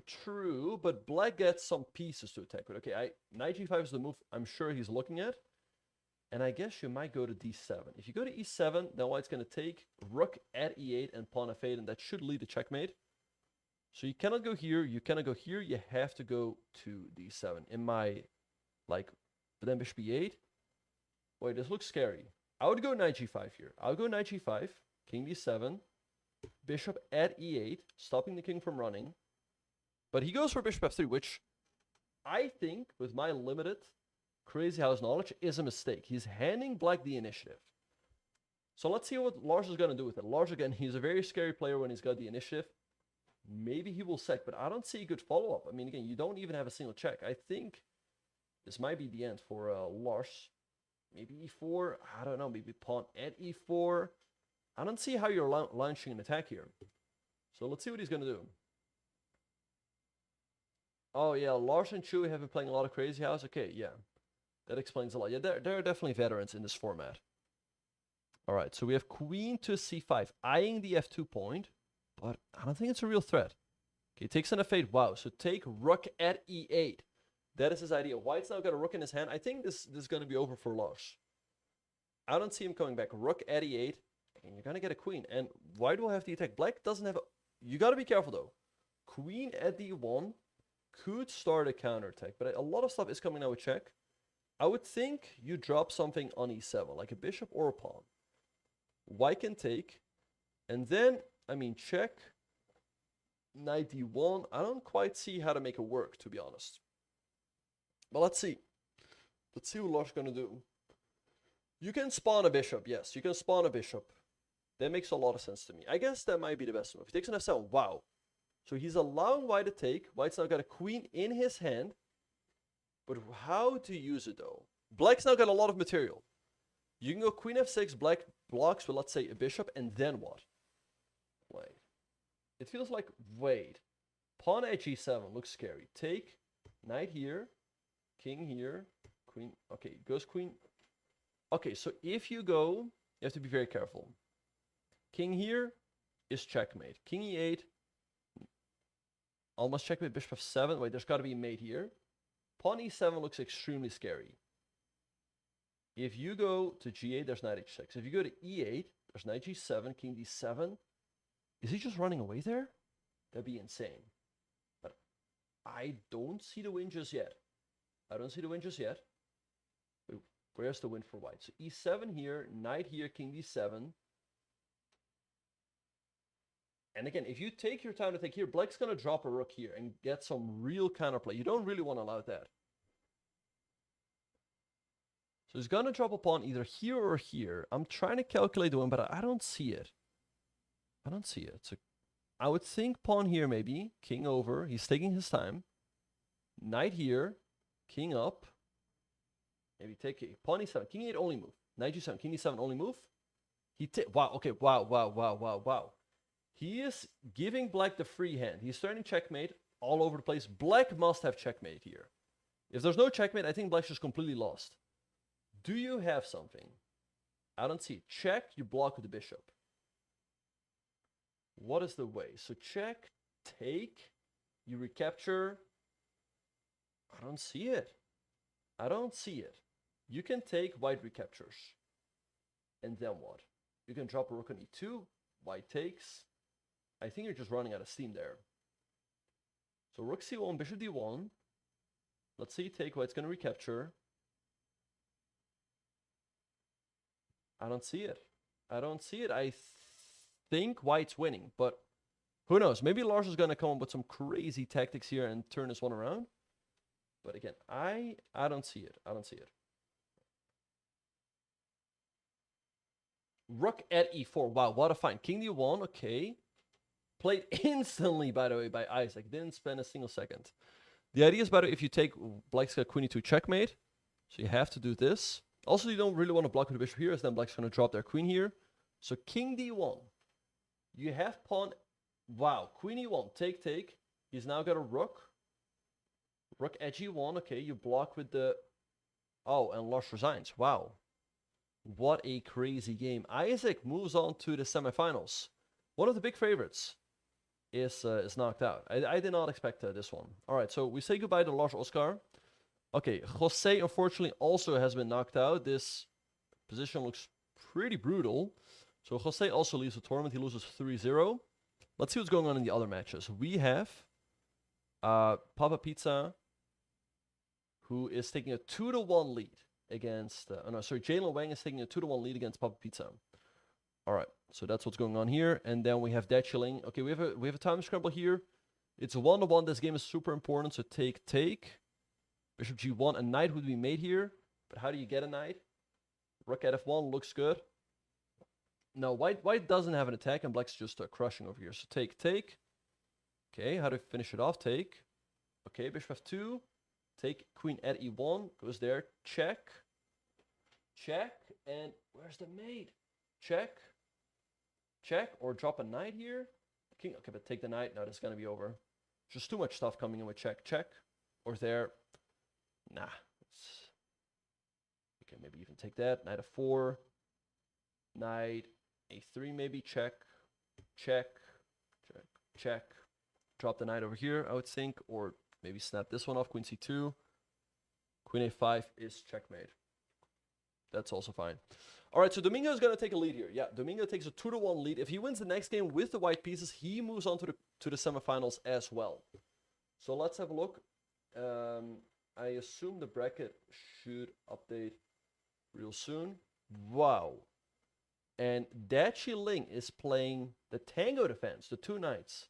True, but black gets some pieces to attack with. Okay, knight g5 is the move I'm sure he's looking at. And I guess you might go to d7. If you go to e7, then white's going to take rook at e8 and pawn f8, and that should lead to checkmate. So you cannot go here, you cannot go here, you have to go to d7. In my, but then bishop e8. Wait, this looks scary. I would go knight g5 here. I'll go knight g5, king d7, bishop at e8, stopping the king from running. But he goes for bishop f3, which I think, with my limited Crazyhouse knowledge, is a mistake. He's handing black the initiative. So let's see what Lars is going to do with it. Lars, again, he's a very scary player when he's got the initiative. Maybe he will sack, but I don't see a good follow-up. I mean, again, you don't even have a single check. I think this might be the end for Lars. Maybe e4. I don't know. Maybe pawn at e4. I don't see how you're launching an attack here. So let's see what he's going to do. Oh, yeah. Lars and Chewy have been playing a lot of Crazyhouse. Okay, yeah. That explains a lot. Yeah, there are definitely veterans in this format. All right, so we have queen to c5, eyeing the f2 point, but I don't think it's a real threat. Okay, takes on f8. Wow, so take rook at e8. That is his idea. White's now got a rook in his hand. I think this is going to be over for Lars. I don't see him coming back. Rook at e8, and you're going to get a queen. And white will have the attack. Black doesn't have a... You got to be careful, though. Queen at d1 could start a counterattack, but a lot of stuff is coming now with check. I would think you drop something on e7, like a bishop or a pawn. White can take, and then, I mean, check, knight d1. I don't quite see how to make it work, to be honest. But let's see. Let's see what Lars is going to do. You can spawn a bishop, yes, you can spawn a bishop. That makes a lot of sense to me. I guess that might be the best move. He takes an f7, wow. So he's allowing white to take. White's now got a queen in his hand. But how to use it, though? Black's now got a lot of material. You can go queen f6, black blocks with, let's say, a bishop, and then what? Wait. It feels like, wait. Pawn at g7 looks scary. Take, knight here, king here, queen. Okay, goes queen. Okay, so if you go, you have to be very careful. King here is checkmate. King e8, almost checkmate, bishop f7. Wait, there's got to be a mate here. Pawn e7 looks extremely scary. If you go to g8, there's knight h6. If you go to e8, there's knight g7, king d7. Is he just running away there? That'd be insane. But I don't see the win just yet. I don't see the win just yet. Wait, where's the win for white? So e7 here, knight here, king d7. And again, if you take your time to take here, black's going to drop a rook here and get some real counterplay. You don't really want to allow that. So he's going to drop a pawn either here or here. I'm trying to calculate the win, but I don't see it. I don't see it. So I would think pawn here maybe. King over. He's taking his time. Knight here. King up. Maybe take it. Pawn e7. King e8 only move. Knight g7. King e7 only move. Wow. Okay. Wow. He is giving black the free hand. He's starting checkmate all over the place. Black must have checkmate here. If there's no checkmate, I think black's just completely lost. Do you have something? I don't see it. Check, you block with the bishop. What is the way? So check, take, you recapture. I don't see it. I don't see it. You can take, white recaptures. And then what? You can drop a rook on e2. White takes. I think you're just running out of steam there. So rook c1, bishop d1. Let's see, take, white's going to recapture. I don't see it. I don't see it. I think white's winning, but who knows? Maybe Lars is going to come up with some crazy tactics here and turn this one around. But again, I don't see it. I don't see it. Rook at e4. Wow, what a find. King d1, okay. Played instantly, by the way, by Isaac. Didn't spend a single second. The idea is, by the way, if you take black's got queen e2 checkmate, so you have to do this. Also, you don't really want to block with the bishop here, as then black's going to drop their queen here. So king d1. You have pawn. Wow, queen e1. Take, take. He's now got a rook. Rook at g1. Okay, you block with the... Oh, and Lars resigns. Wow. What a crazy game. Isaac moves on to the semifinals. One of the big favorites is knocked out. I did not expect this one. All right, so we say goodbye to Lars Oscar. Okay, Jose unfortunately also has been knocked out. This position looks pretty brutal. So Jose also leaves the tournament. He loses 3-0. Let's see what's going on in the other matches. We have Papa Pizza, who is taking a 2-1 lead against... Jalen Wang is taking a 2-1 lead against Papa Pizza. All right, so that's what's going on here. And then we have Datchling. Okay, we have a time scramble here. It's a 1-1. This game is super important. So take, take. Bishop g1. A knight would be made here. But how do you get a knight? Rook at f1 looks good. No, white doesn't have an attack, and black's just crushing over here. So take, take. Okay, how to finish it off? Take. Okay, bishop f2. Take, queen at e1. Goes there. Check. Check. And where's the mate? Check. Check. Or drop a knight here. King. Okay, but take the knight. No, that's going to be over. Just too much stuff coming in with check. Check. Or there. Nah. You can maybe even take that. Knight f4. Knight a3 maybe, check, check, check, check. Drop the knight over here, I would think, or maybe snap this one off, queen c2. Queen a5 is checkmate. That's also fine. All right, so Domingo is going to take a lead here. Yeah, Domingo takes a 2-1 lead. If he wins the next game with the white pieces, he moves on to the semifinals as well. So let's have a look. I assume the bracket should update real soon. Wow. And Dachi Ling is playing the Tango defense, the 2 knights.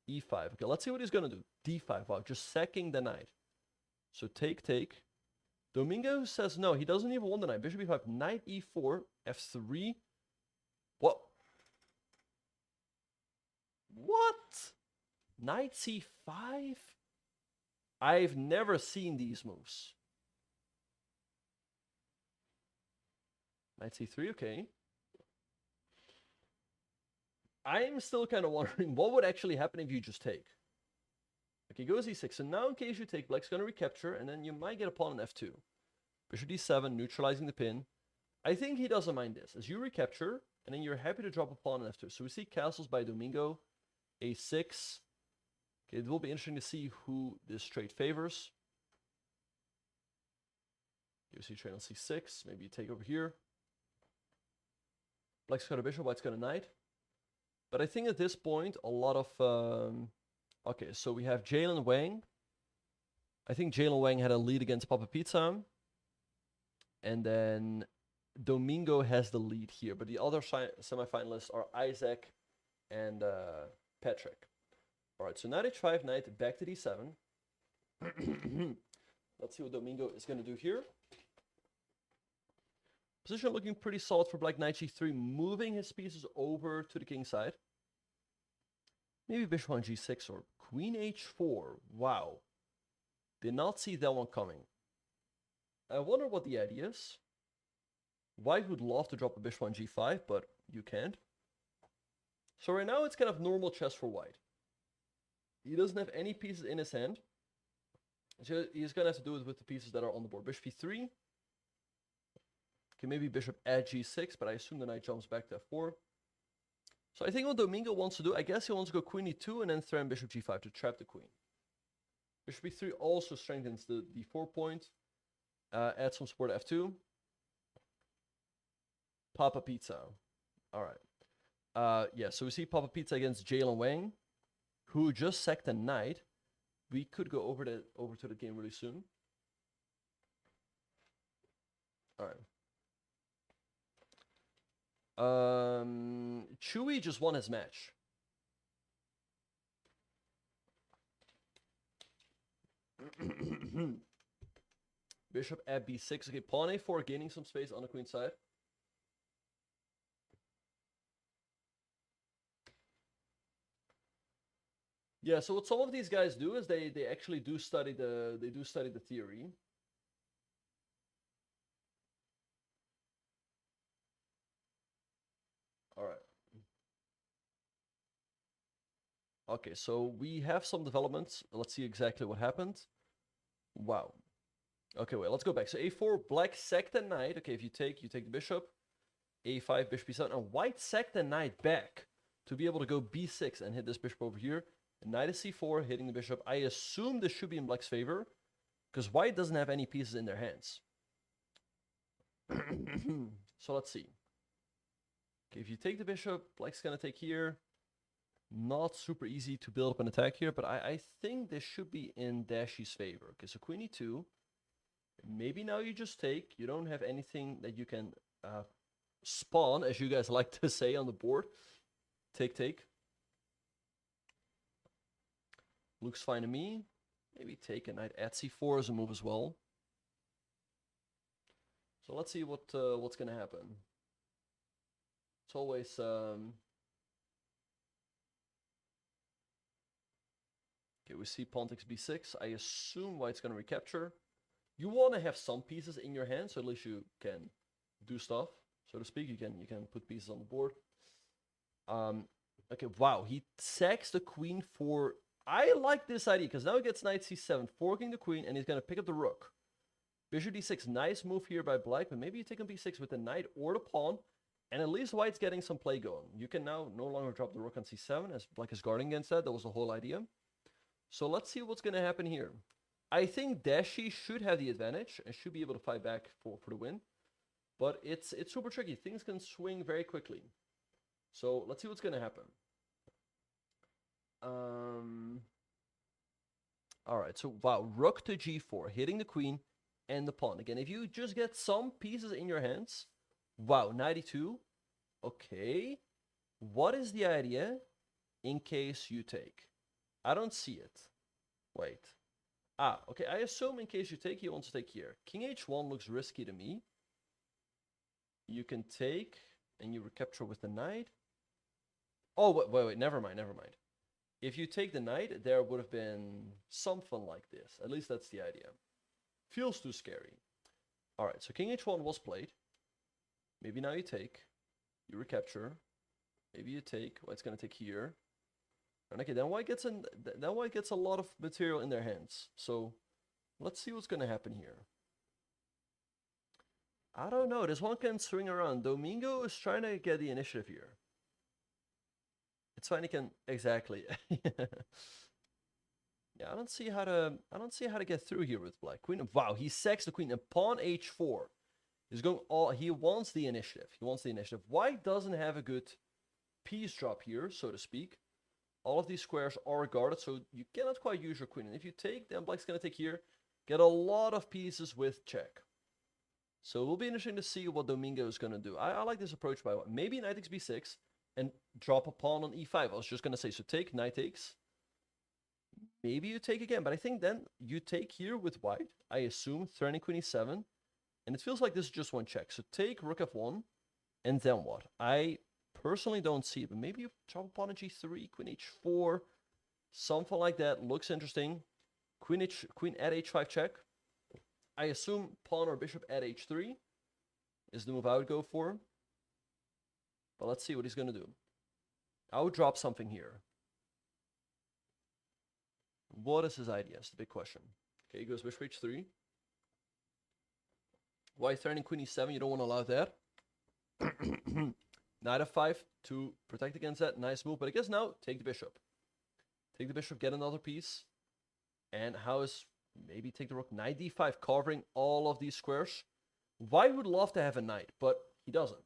e5. Okay, let's see what he's going to do. d5. Wow, just sacking the knight. So take, take. Domingo says no, he doesn't even want the knight. Bishop e5, knight e4, f3. What? What? Knight c5? I've never seen these moves. Knight c3, okay. I'm still kind of wondering what would actually happen if you just take. Okay, goes e6. So now in case you take, black's going to recapture, and then you might get a pawn on f2. Bishop d7, neutralizing the pin. I think he doesn't mind this. As you recapture, and then you're happy to drop a pawn on f2. So we see castles by Domingo. a6. Okay, it will be interesting to see who this trade favors. You see trade on c6. Maybe you take over here. Black's got a bishop, white's got a knight. But I think at this point, a lot of... okay, so we have Jalen Wang. I think Jalen Wang had a lead against Papa Pizza. And then Domingo has the lead here. But the other semifinalists are Isaac and Patrick. All right, so knight h5, knight back to d7. Let's see what Domingo is going to do here. Position looking pretty solid for black. Knight g3, moving his pieces over to the king side. Maybe bishop on g6 or queen h4. Wow. Did not see that one coming. I wonder what the idea is. White would love to drop a bishop on g5, but you can't. So right now it's kind of normal chess for white. He doesn't have any pieces in his hand. So he's going to have to do it with the pieces that are on the board. Bishop e3. Okay, maybe bishop at g6, but I assume the knight jumps back to f4. So I think what Domingo wants to do, I guess he wants to go queen e2 and then threaten bishop g5 to trap the queen. Bishop e3 also strengthens the d4 point. Add some support f2. Papa Pizza. All right. Yeah, so we see Papa Pizza against Jalen Wang, who just sacked a knight. We could go over to the game really soon. All right. Chewy just won his match. Bishop at b6. Okay, pawn a4, gaining some space on the queen side. Yeah, so what some of these guys do is they actually do study the theory. All right. Okay, so we have some developments. Let's see exactly what happened. Wow. Okay, wait, let's go back. So a4, black sacked the knight. Okay, if you take the bishop. a5, bishop b7, and white sacked the knight back to be able to go b6 and hit this bishop over here. And knight is c4, hitting the bishop. I assume this should be in black's favor, because white doesn't have any pieces in their hands. So let's see. Okay, if you take the bishop, black's gonna take here. Not super easy to build up an attack here, but I think this should be in Dashi's favor. Okay, so queen e2. Maybe now you just take. You don't have anything that you can spawn, as you guys like to say on the board. Take, take. Looks fine to me. Maybe take a knight at c4 as a move as well. So let's see what's gonna happen. It's always okay, we see pawn takes b6. I assume white's gonna recapture. You want to have some pieces in your hand, so at least you can do stuff, so to speak. You can put pieces on the board. Okay, wow, he sacks the queen for... I like this idea, because now he gets knight c7, forking the queen, and he's going to pick up the rook. Bishop d6, nice move here by black, but maybe you take on b6 with the knight or the pawn. And at least white's getting some play going. You can now no longer drop the rook on c7 as black is guarding against that. That was the whole idea. So let's see what's going to happen here. I think Dashi should have the advantage and should be able to fight back for the win. But it's super tricky. Things can swing very quickly. So let's see what's going to happen. All right, so wow, rook to g4, hitting the queen and the pawn. Again, if you just get some pieces in your hands, wow, 92. Okay, what is the idea in case you take? I don't see it. Wait. Ah, okay, I assume in case you take, he wants to take here. King h1 looks risky to me. You can take, and you recapture with the knight. Oh, wait, never mind. If you take the knight, there would have been something like this. At least that's the idea. Feels too scary. All right, so king h1 was played. Maybe now you take. You recapture. Maybe you take. Well, it's going to take here. And okay, then white gets a lot of material in their hands. So let's see what's going to happen here. I don't know. This one can swing around. Domingo is trying to get the initiative here. It's fine. He can exactly. Yeah, I don't see how to get through here with black. Queen. Wow, he sacks the queen and pawn h4. He's going all. He wants the initiative. White doesn't have a good piece drop here, so to speak. All of these squares are guarded, so you cannot quite use your queen. And if you take, then black's gonna take here. Get a lot of pieces with check. So it will be interesting to see what Domingo is gonna do. I like this approach by white. Maybe knight takes b6 and drop a pawn on e5. I was just gonna say, so take, knight takes. Maybe you take again, but I think then you take here with white. I assume threatening queen e7. And it feels like this is just one check. So take rook f1, and then what? I personally don't see it, but maybe you drop a pawn on g3, queen h4, something like that. Looks interesting. Queen at h5 check. I assume pawn or bishop at h3 is the move I would go for. But let's see what he's going to do. I would drop something here. What is his idea? That's the big question. Okay, he goes bishop h3. White threatening queen e7. You don't want to allow that. Knight f5 to protect against that. Nice move. But I guess now, take the bishop. Take the bishop, get another piece. And how is... Maybe take the rook. Knight d5, covering all of these squares. White would love to have a knight, but he doesn't.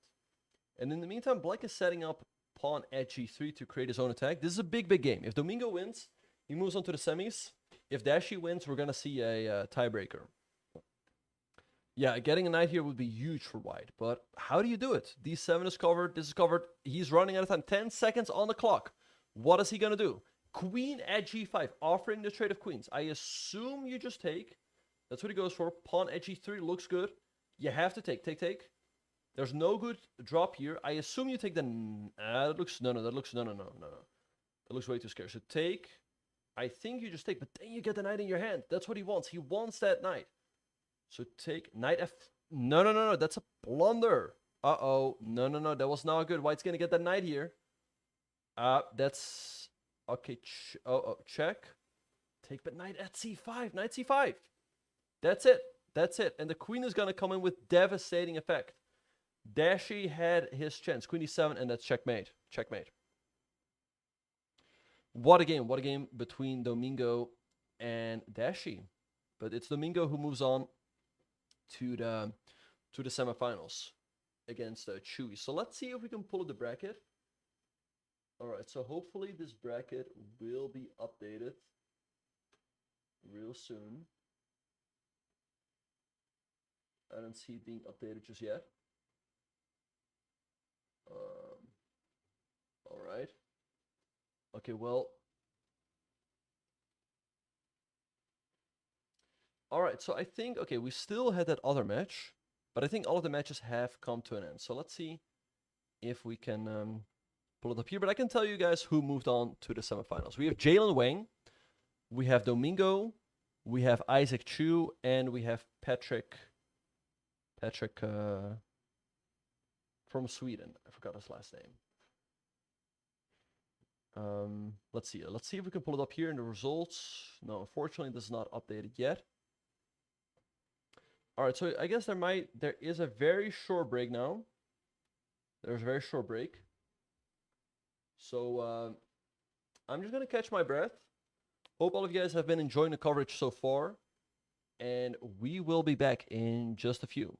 And in the meantime, black is setting up pawn at g3 to create his own attack. This is a big, big game. If Domingo wins, he moves on to the semis. If Dashi wins, we're going to see a tiebreaker. Yeah, getting a knight here would be huge for white. But how do you do it? d7 is covered. This is covered. He's running out of time. 10 seconds on the clock. What is he going to do? Queen at g5, offering the trade of queens. I assume you just take. That's what he goes for. Pawn at g3 looks good. You have to take. Take. There's no good drop here. I assume you take the... that looks... No. That looks way too scary. So take. I think you just take, but then you get the knight in your hand. That's what he wants. He wants that knight. So take knight f... No. That's a blunder. Uh-oh. No. That was not good. White's going to get that knight here. That's... Okay, check. Take, but knight at c5. Knight c5. That's it. And the queen is going to come in with devastating effect. Dashi had his chance. Queen e7, and that's checkmate. What a game between Domingo and Dashi. But it's Domingo who moves on to the semifinals against Chewy. So let's see if we can pull the bracket. Alright, so hopefully this bracket will be updated real soon. I don't see it being updated just yet. Alright. Okay, well. Alright, so I think, okay, we still had that other match, but I think all of the matches have come to an end. So let's see if we can... pull it up here, but I can tell you guys who moved on to the semifinals. We have Jalen Wang, we have Domingo, we have Isaac Chu, and we have Patrick from Sweden. I forgot his last name. Let's see if we can pull it up here in the results. No, unfortunately, this is not updated yet. All right, so I guess there is a very short break now. There's a very short break. So I'm just going to catch my breath. Hope all of you guys have been enjoying the coverage so far. And we will be back in just a few.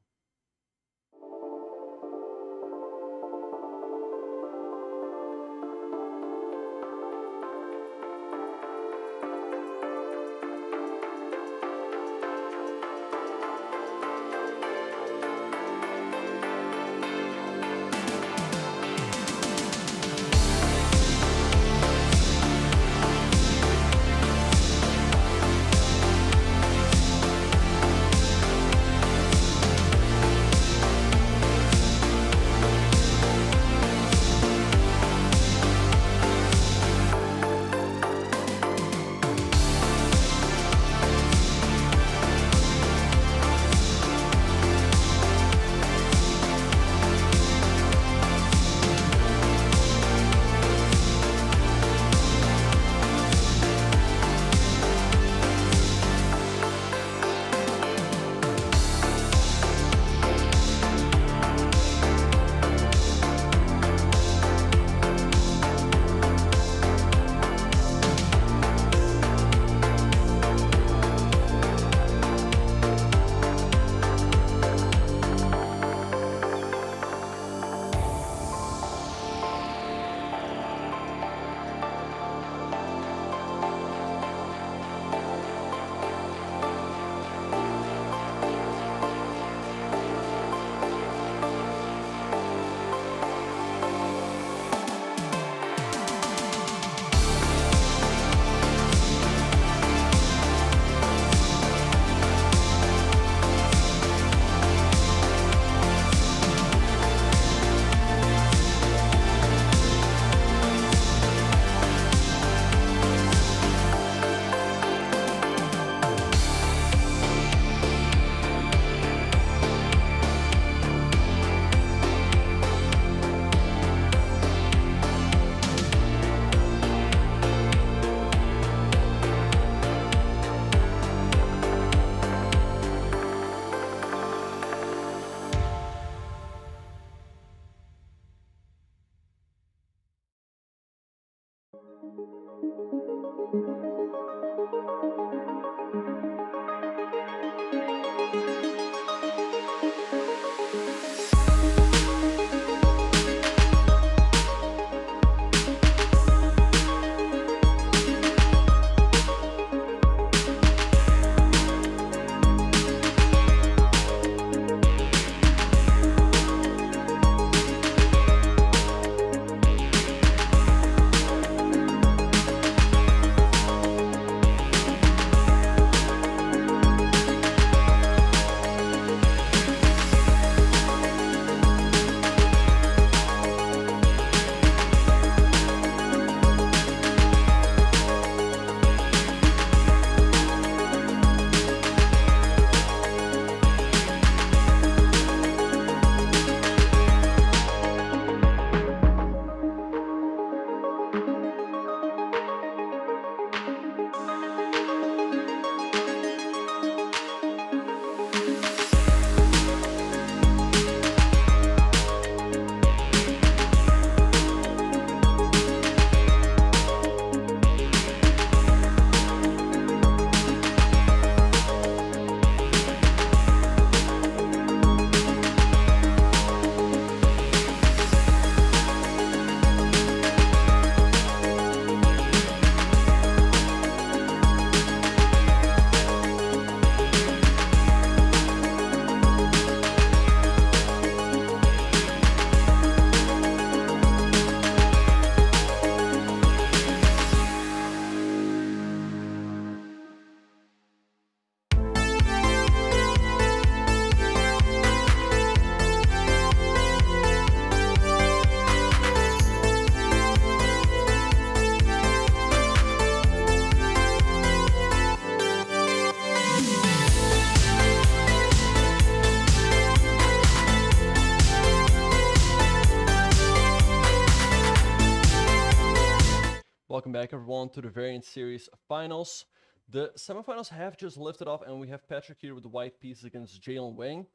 Welcome back, everyone, to the Variant Series Finals. The semifinals have just lifted off, and we have Patrick here with the white pieces against Jalen Wang.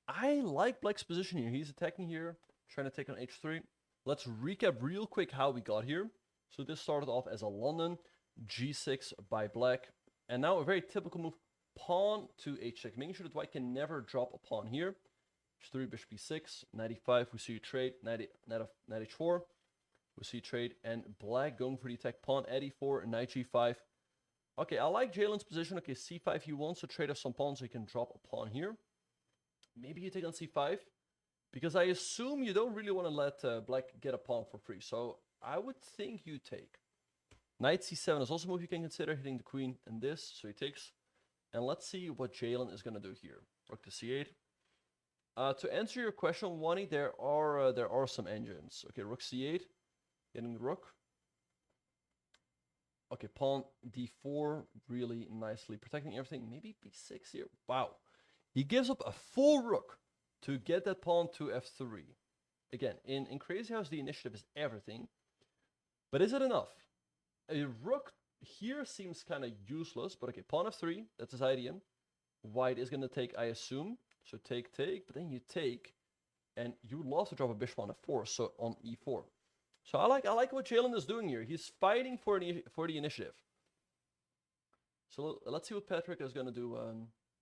I like Black's position here. He's attacking here, trying to take on h3. Let's recap real quick how we got here. So this started off as a London, g6 by black, and now a very typical move, pawn to h6, making sure that white can never drop a pawn here. h3, bishop b6, knight e5, we see you trade, knight h4, we see you trade, and black going for the attack, pawn at e4, knight g5. Okay, I like Jalen's position. Okay, c5, he wants to trade off some pawns so he can drop a pawn here. Maybe you take on c5, because I assume you don't really want to let black get a pawn for free. So I would think you take. Knight c7 is also a move you can consider, hitting the queen and this. So he takes. And let's see what Jalen is going to do here. Rook to c8. To answer your question, Wani, there are some engines. Okay, rook c8, getting the rook. Okay, pawn d4, really nicely protecting everything. Maybe b6 here. Wow. He gives up a full rook to get that pawn to f3. Again, in Crazyhouse, the initiative is everything. But is it enough? A rook here seems kind of useless. But okay, pawn f3, that's his idea. White is going to take, I assume. So take, but then you take. And you would love to drop a bishop on f4, so on e4. So I like what Jalen is doing here. He's fighting for the initiative. So let's see what Patrick is going to do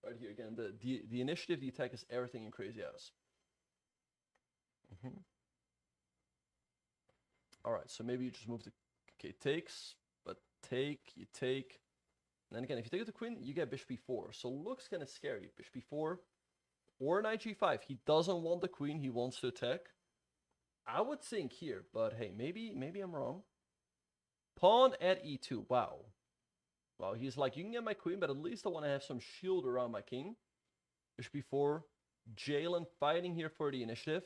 right here. Again, the initiative, the attack is everything in Crazyhouse. All right, so maybe you just move the... Okay, takes, but take, you take. And then again, if you take the queen, you get bishop b4. So looks kind of scary. Bishop b4 or knight g5. He doesn't want the queen. He wants to attack. I would think here, but hey, maybe I'm wrong. Pawn at e2. Wow. Wow, he's like, you can get my queen, but at least I want to have some shield around my king. Bishop b4. Jalen fighting here for the initiative.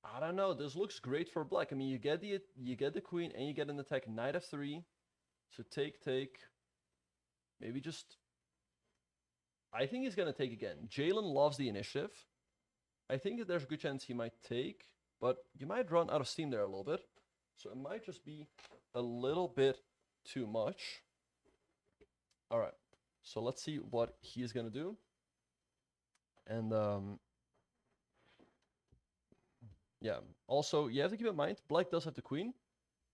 I don't know. This looks great for black. I mean, you get the queen and you get an attack. Knight f3. So take. Maybe just... I think he's going to take again. Jalen loves the initiative. I think that there's a good chance he might take. But you might run out of steam there a little bit. So it might just be a little bit too much. All right. So let's see what he is going to do. And yeah. Also, you have to keep in mind, black does have the queen.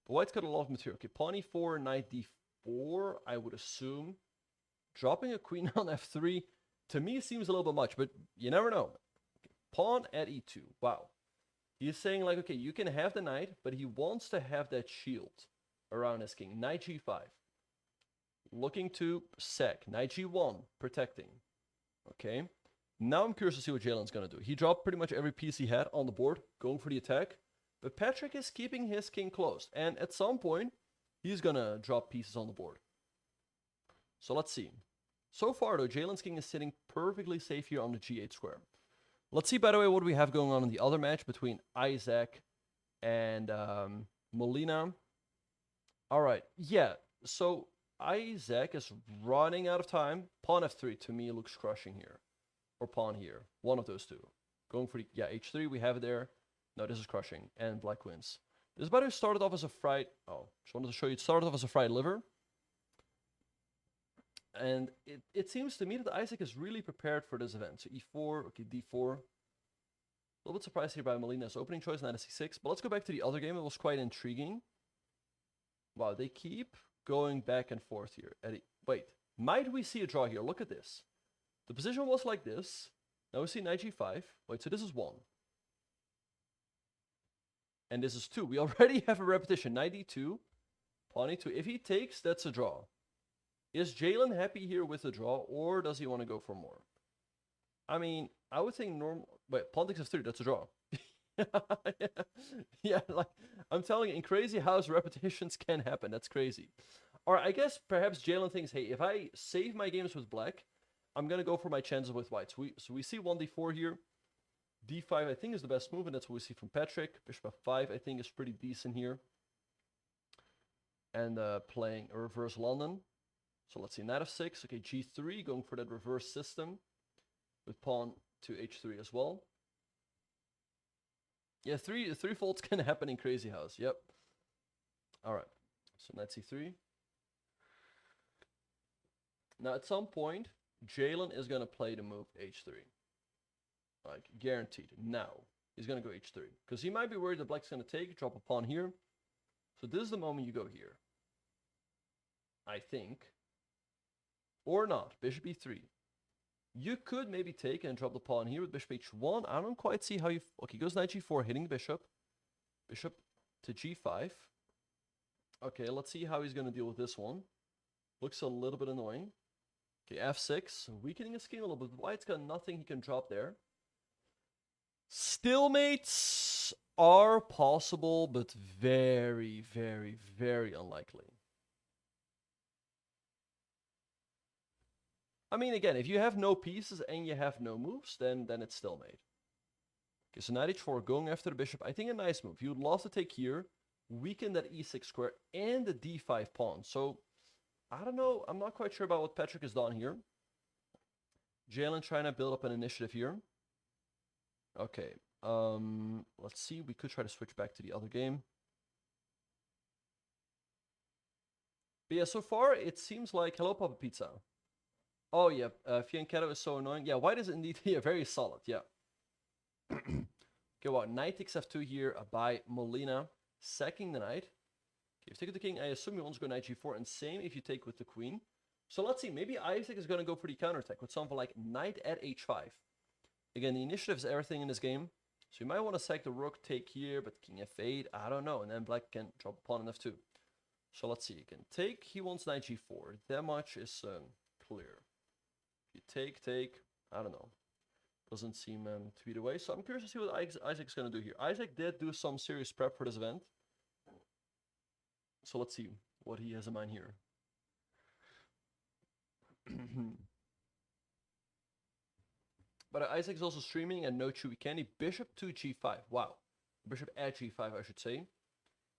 But white's got a lot of material. Okay, pawn e4, knight d4, I would assume. Dropping a queen on f3, to me, seems a little bit much. But you never know. Okay, pawn at e2. Wow. He's saying like, okay, you can have the knight, but he wants to have that shield around his king. Knight g5. Looking to sack. Knight g1, protecting. Okay. Now I'm curious to see what Jalen's going to do. He dropped pretty much every piece he had on the board, going for the attack. But Patrick is keeping his king closed. And at some point, he's going to drop pieces on the board. So let's see. So far, though, Jalen's king is sitting perfectly safe here on the g8 square. Let's see, by the way, what we have going on in the other match between Isaac and Molina. All right. Yeah. So Isaac is running out of time. Pawn f3 to me looks crushing here. Or pawn here. One of those two. Going for the... Yeah, h3. We have it there. No, this is crushing. And black wins. This, by the way, started off as a fried... Oh, just wanted to show you. It started off as a fried liver. And it seems to me that Isaac is really prepared for this event. So e4, okay, d4. A little bit surprised here by Molina's opening choice, knight c6. But let's go back to the other game. It was quite intriguing. Wow, they keep going back and forth here. Wait, might we see a draw here? Look at this. The position was like this. Now we see knight g5. Wait, so this is 1. And this is 2. We already have a repetition. Knight d2, pawn e2. If he takes, that's a draw. Is Jalen happy here with the draw, or does he want to go for more? I mean, I would think normal... Wait, pawn takes f3, that's a draw. Yeah, like, I'm telling you, in Crazyhouse, repetitions can happen. That's crazy. Or I guess perhaps Jalen thinks, hey, if I save my games with black, I'm going to go for my chances with white. So we see 1d4 here. d5, I think, is the best move, and that's what we see from Patrick. Bishop f5, I think, is pretty decent here. And playing a reverse London. So let's see, knight f6. Okay, g3, going for that reverse system. With pawn to h3 as well. Yeah, three faults can happen in Crazyhouse. Yep. All right. So knight c3. Now, at some point, Jalen is going to play the move h3. Like, guaranteed. Now, He's going to go h3. Because he might be worried that black's going to take, drop a pawn here. So this is the moment you go here. I think. Or not. Bishop e3. You could maybe take and drop the pawn here with bishop h1. I don't quite see how you... Okay, he goes knight g4, hitting the bishop. Bishop to g5. Okay, let's see how he's going to deal with this one. Looks a little bit annoying. Okay, f6. Weakening his king a little bit. White's got nothing he can drop there. Stalemates are possible, but very, very, very unlikely. I mean, again, if you have no pieces and you have no moves, then it's stalemate. Okay, so knight h4, going after the bishop. I think a nice move. You would love to take here, weaken that e6 square and the d5 pawn. So, I don't know. I'm not quite sure about what Patrick has done here. Jalen trying to build up an initiative here. Okay, let's see. We could try to switch back to the other game. But yeah, so far it seems like... Hello, Papa Pizza. Oh, yeah, Fianchetto is so annoying. Yeah, white is indeed very solid, yeah. Okay, well, knight takes f2 here by Molina, sacking the knight. Okay, if you take with the king, I assume you want to go knight g4, and same if you take with the queen. So let's see, maybe Isaac is going to go for the counterattack with something like knight at h5. Again, the initiative is everything in this game. So you might want to sack the rook, take here, but king f8, I don't know. And then black can drop a pawn on f2. So let's see, you can take, he wants knight g4. That much is clear. If you take, I don't know. Doesn't seem to be the way. So I'm curious to see what Isaac's going to do here. Isaac did do some serious prep for this event. So let's see what he has in mind here. But Isaac's also streaming and no chewy candy. Bishop to g5. Wow. Bishop at g5, I should say.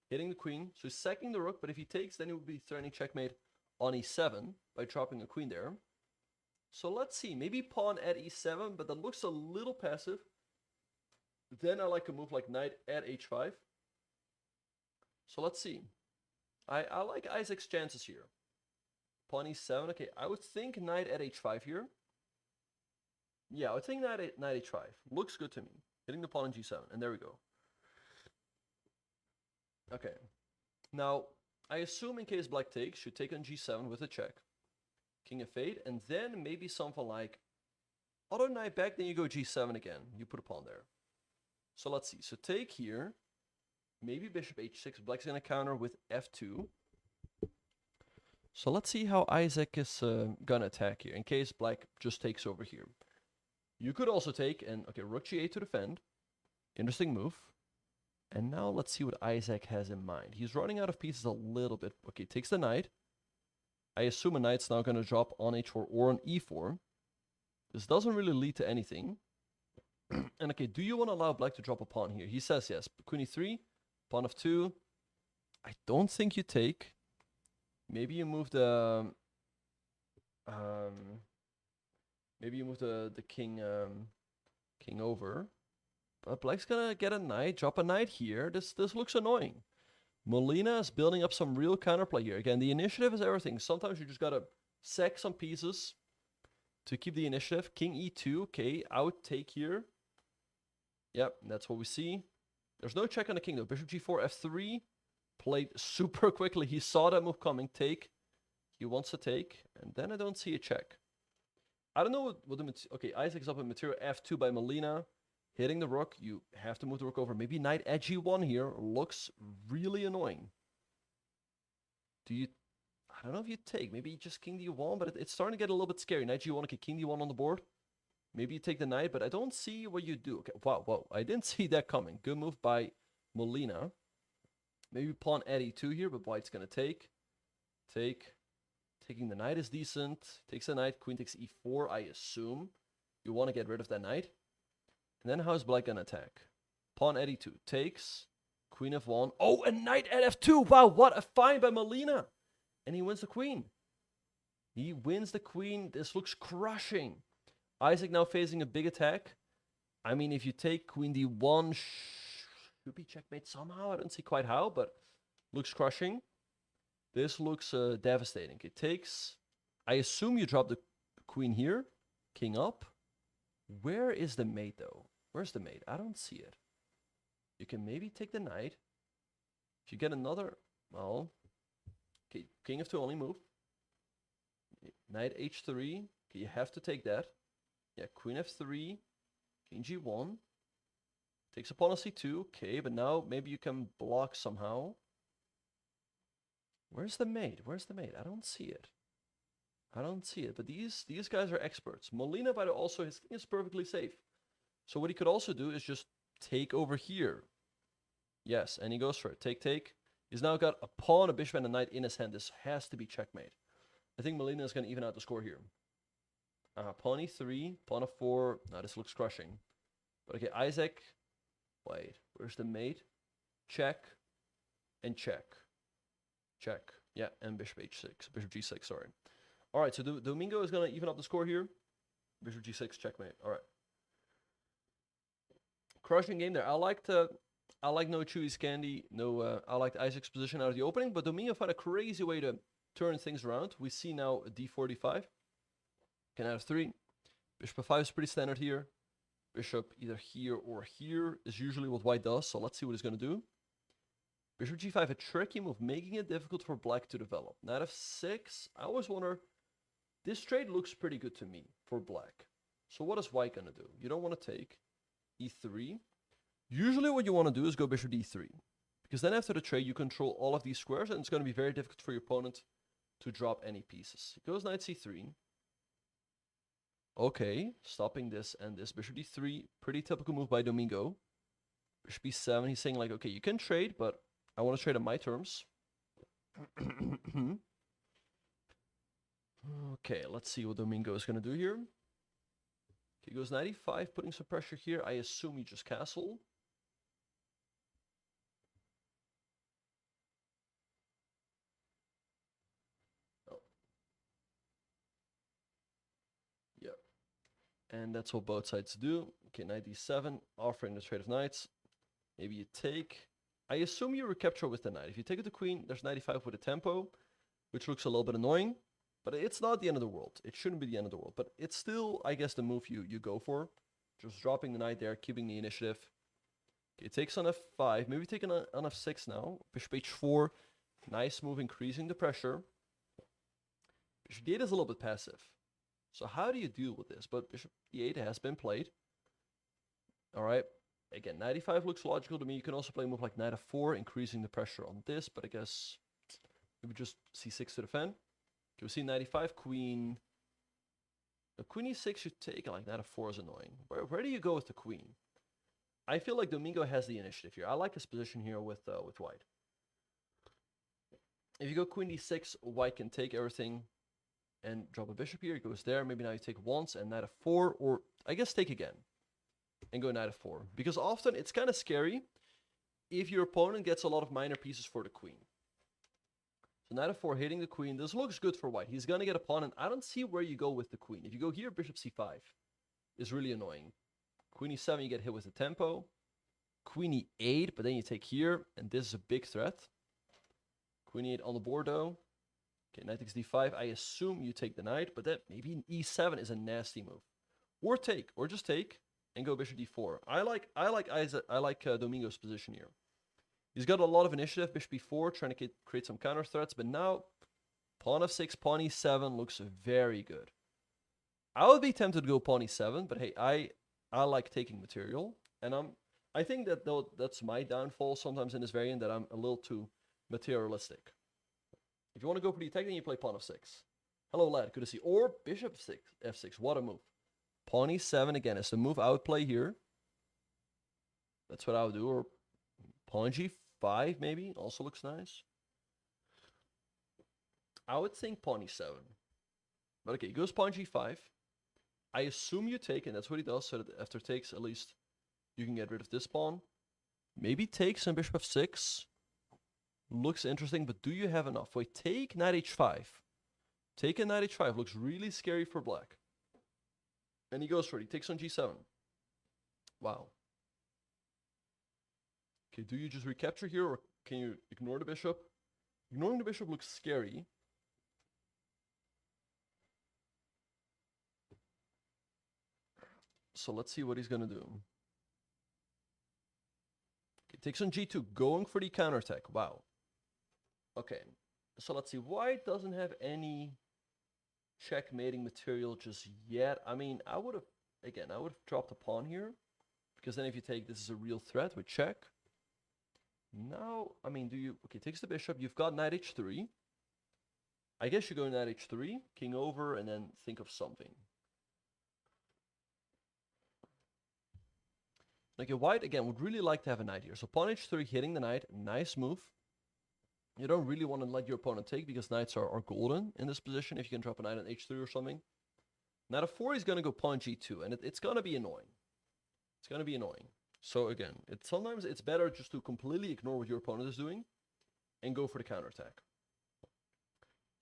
Hitting the queen. So he's sacking the rook, but if he takes, then he will be threatening checkmate on e7 by dropping a queen there. So let's see. Maybe pawn at e7, but that looks a little passive. Then I like a move like knight at h5. So let's see. I like Isaac's chances here. Pawn e7. Okay, I would think knight at h5 here. Yeah, I would think knight h5. Looks good to me. Hitting the pawn on g7. And there we go. Okay. Now, I assume in case black takes, you take on g7 with a check. King f8. And then maybe something like auto knight back, then you go g7 again. You put a pawn there. So let's see. So take here. Maybe bishop h6. Black's going to counter with f2. So let's see how Isaac is going to attack here. In case black just takes over here. You could also take, and okay, rook g8 to defend. Interesting move. And now let's see what Isaac has in mind. He's running out of pieces a little bit. Okay, takes the knight. I assume a knight's now going to drop on h4 or on e4. This doesn't really lead to anything. And okay, do you want to allow black to drop a pawn here? He says yes. Queen e3, pawn f2. I don't think you take. Maybe you move the... maybe you move the king king over. But black's gonna get a knight, drop a knight here. This looks annoying. Molina is building up some real counterplay here. Again, the initiative is everything. Sometimes you just gotta sack some pieces to keep the initiative. King e2, okay, out take here. Yep, that's what we see. There's no check on the king though. Bishop g4, f3. Played super quickly. He saw that move coming. Take. He wants to take. And then I don't see a check. I don't know what the... Okay, Isaac's up in material f2 by Molina. Hitting the rook. You have to move the rook over. Maybe knight at g1 here. Looks really annoying. Do you... I don't know if you take. Maybe just king d1, but it's starting to get a little bit scary. Knight g1, okay, king d1 on the board. Maybe you take the knight, but I don't see what you do. Okay, wow. I didn't see that coming. Good move by Molina. Maybe pawn at e2 here, but white's going to take. Taking the knight is decent. Takes the knight. Queen takes e4, I assume. You want to get rid of that knight. And then how's black going to attack? Pawn at e2. Takes. Queen f1. Oh, and knight at f2. Wow, what a find by Molina. And he wins the queen. He wins the queen. This looks crushing. Isaac now facing a big attack. I mean, if you take queen d1, should be checkmate somehow. I don't see quite how, but looks crushing. This looks devastating. It takes... I assume you drop the queen here. King up. Where is the mate, though? Where's the mate? I don't see it. You can maybe take the knight. If you get another, well, okay, king f2 only move. Knight h3, okay, you have to take that. Yeah, queen f3, king g1. Takes upon a c2, okay, but now maybe you can block somehow. Where's the mate? Where's the mate? I don't see it. I don't see it, but these guys are experts. Molina, by the way, also, his king is perfectly safe. So what he could also do is just take over here. Yes, and he goes for it. Take, take. He's now got a pawn, a bishop, and a knight in his hand. This has to be checkmate. I think Molina is going to even out the score here. Pawn e3, pawn f4. Now this looks crushing. But okay, Isaac. Wait, where's the mate? Check. And check. Check. Yeah, and bishop h6. Bishop g6, sorry. Alright, so Domingo is going to even up the score here. Bishop g6, checkmate. Alright. Crushing game there. I liked no Chewy's candy. No, I liked Isaac's position out of the opening, but Domingo found a crazy way to turn things around. We see now a d4, d5. Can out of 3. Bishop f5 is pretty standard here. Bishop either here or here is usually what white does, so let's see what he's going to do. Bishop g5, a tricky move, making it difficult for black to develop. Knight f6, I always wonder, this trade looks pretty good to me for black. So what is white going to do? You don't want to take e3. Usually what you want to do is go bishop d3. Because then after the trade, you control all of these squares, and it's going to be very difficult for your opponent to drop any pieces. He goes knight c3. Okay, stopping this and this. Bishop d3, pretty typical move by Domingo. Bishop b7, he's saying like, okay, you can trade, but I want to trade on my terms. Okay, let's see what Domingo is going to do here. He goes knight e5, putting some pressure here. I assume you just castle. Oh. Yeah. And that's what both sides do. Okay, knight d7, offering the trade of knights. Maybe you take. I assume you recapture with the knight. If you take it to queen, there's knight e5 with a tempo, which looks a little bit annoying. But it's not the end of the world. It shouldn't be the end of the world. But it's still, I guess, the move you go for. Just dropping the knight there, keeping the initiative. Okay, takes on f5. Maybe taking on f6 now. Bishop h4. Nice move, increasing the pressure. Bishop d8 is a little bit passive. So how do you deal with this? But bishop d8 has been played. Alright. Again, knight e5 looks logical to me. You can also play a move like knight f4, increasing the pressure on this. But I guess maybe just c6 to defend. Okay, we see knight e5, queen. Queen e6 should take, like knight f4 is annoying. Where do you go with the queen? I feel like Domingo has the initiative here. I like his position here with white. If you go queen d6, white can take everything and drop a bishop here. It goes there. Maybe now you take once and knight f4, or I guess take again and go knight f4. Because often it's kind of scary if your opponent gets a lot of minor pieces for the queen. So knight f4 hitting the queen. This looks good for white. He's going to get a pawn, and I don't see where you go with the queen. If you go here, bishop c5 is really annoying. Queen e7, you get hit with the tempo. Queen e8, but then you take here, and this is a big threat. Queen e8 on the board, though. Okay, knight takes d5. I assume you take the knight, but then maybe an e7 is a nasty move. Or take, or just take, and go bishop d4. I like Domingo's position here. He's got a lot of initiative, bishop b4, trying to create some counter threats, but now pawn f6, pawn e7 looks very good. I would be tempted to go pawn e7, but hey, I like taking material, and I think that that's my downfall sometimes in this variant, that I'm a little too materialistic. If you want to go for the attack, then you play pawn f6. Hello, lad, good to see. Or bishop f6, what a move. Pawn e7 again is the move I would play here. That's what I would do. Or pawn g5 maybe, also looks nice. I would think pawn e7. But okay, he goes pawn g5. I assume you take, and that's what he does, so that after takes, at least you can get rid of this pawn. Maybe take some bishop f6. Looks interesting, but do you have enough? Wait, take knight h5. Take a knight h5. Looks really scary for black. And he goes for it. He takes on g7. Wow. Okay, do you just recapture here, or can you ignore the bishop? Ignoring the bishop looks scary. So let's see what he's going to do. takes on g2, going for the counterattack. Wow. Okay, so let's see. White doesn't have any checkmating material just yet. I mean, I would have dropped a pawn here, because then if you take, this is a real threat with check. Now, I mean, okay, takes the bishop. You've got knight h3. I guess you go knight h3, king over, and then think of something. Okay, white, again, would really like to have a knight here. So pawn h3, hitting the knight, nice move. You don't really want to let your opponent take, because knights are golden in this position if you can drop a knight on h3 or something. Knight f4 is going to go pawn g2, and it's going to be annoying. It's going to be annoying. So again, sometimes it's better just to completely ignore what your opponent is doing and go for the counterattack.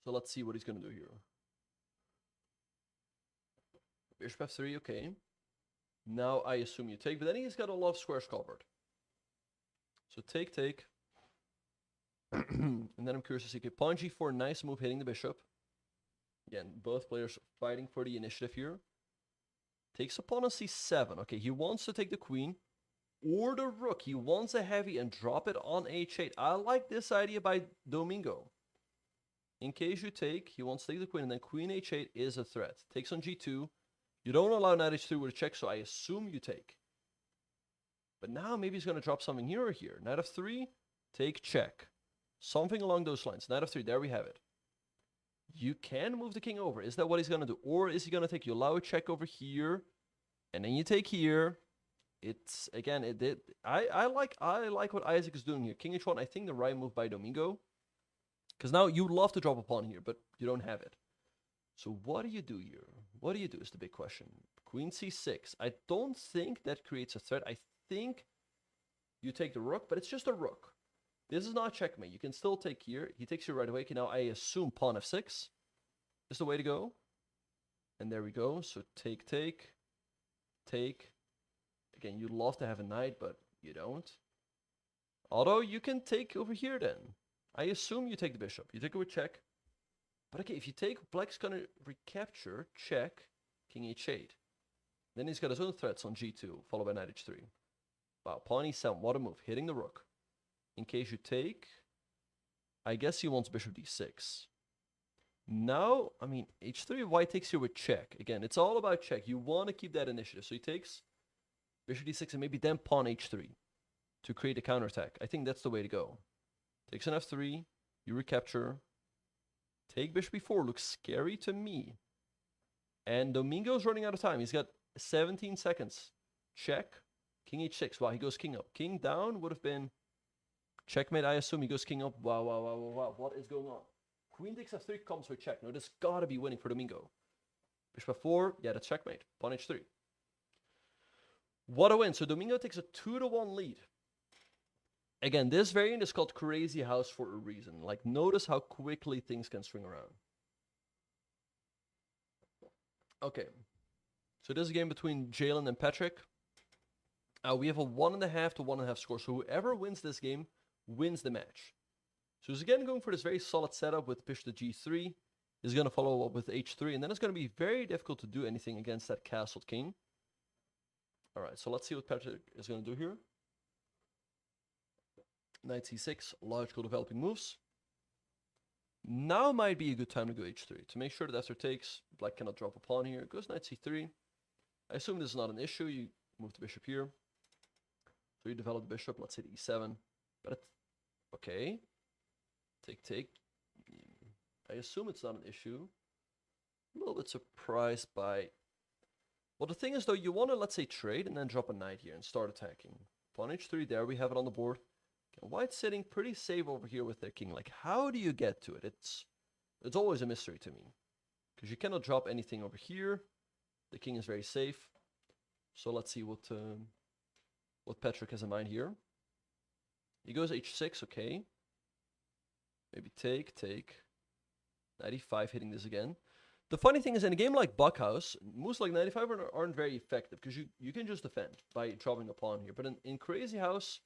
So let's see what he's going to do here. Bishop f3, okay. Now I assume you take, but then he's got a lot of squares covered. So take. And then I'm curious to see, okay, pawn g4, nice move hitting the bishop. Again, both players fighting for the initiative here. Takes a pawn on c7. Okay, he wants to take the queen or the rook. He wants a heavy and drop it on h8. I like this idea by Domingo. In case you take, he wants to take the queen, and then queen h8 is a threat. Takes on g2. You don't allow knight h3 with a check, so I assume you take. But now maybe he's going to drop something here or here. Knight f3, take, check. Something along those lines. Knight f3, there we have it. You can move the king over. Is that what he's going to do? Or is he going to take, you allow a check over here, and then you take here. It's, again, I like what Isaac is doing here. King h1, I think the right move by Domingo. Because now you'd love to drop a pawn here, but you don't have it. So what do you do here? What do you do is the big question. Queen c6. I don't think that creates a threat. I think you take the rook, but it's just a rook. This is not checkmate. You can still take here. He takes here right away. Okay, now I assume pawn f6 is the way to go. And there we go. So take. Again, you'd love to have a knight, but you don't. Although you can take over here then. I assume you take the bishop. You take it with check. But okay, if you take, black's gonna recapture, check, king h8. Then he's got his own threats on g2, followed by knight h3. Wow, pawn e7, what a move, hitting the rook. In case you take, I guess he wants bishop d6. Now, I mean, h3, white takes here with check. Again, it's all about check. You want to keep that initiative. So he takes bishop d6 and maybe then pawn h3 to create a counterattack. I think that's the way to go. Takes an f3, you recapture. Take bishop b4 looks scary to me. And Domingo's running out of time. He's got 17 seconds. Check. King h6. Wow, he goes king up. King down would have been checkmate. I assume he goes king up. Wow. What is going on? Queen takes f3 comes with check. No, this gotta be winning for Domingo. Bishop f4. Yeah, that's checkmate. Pawn h3. What a win. So Domingo takes a 2-1 lead. Again, this variant is called Crazyhouse for a reason. Like, notice how quickly things can swing around. Okay. So this is a game between Jalen and Patrick. We have a 1.5 to 1.5 score. So whoever wins this game wins the match. So he's again going for this very solid setup with bishop to g3. He's going to follow up with h3. And then it's going to be very difficult to do anything against that castled king. All right, so let's see what Patrick is going to do here. Knight c6, logical developing moves. Now might be a good time to go h3. To make sure that after takes, black cannot drop a pawn here. Goes knight c3. I assume this is not an issue. You move the bishop here. So you develop the bishop, let's say to e7. But it's okay. Take. I assume it's not an issue. A little bit surprised by... Well, the thing is, though, you want to, let's say, trade and then drop a knight here and start attacking. Pawn h3, there we have it on the board. White's sitting pretty safe over here with their king. Like, how do you get to it? It's always a mystery to me. Because you cannot drop anything over here. The king is very safe. So let's see what Patrick has in mind here. He goes h6, okay. Maybe take. Knight e5, hitting this again. The funny thing is, in a game like Buckhouse, moves like knight e5 aren't very effective. Because you can just defend by dropping a pawn here. But in Crazyhouse...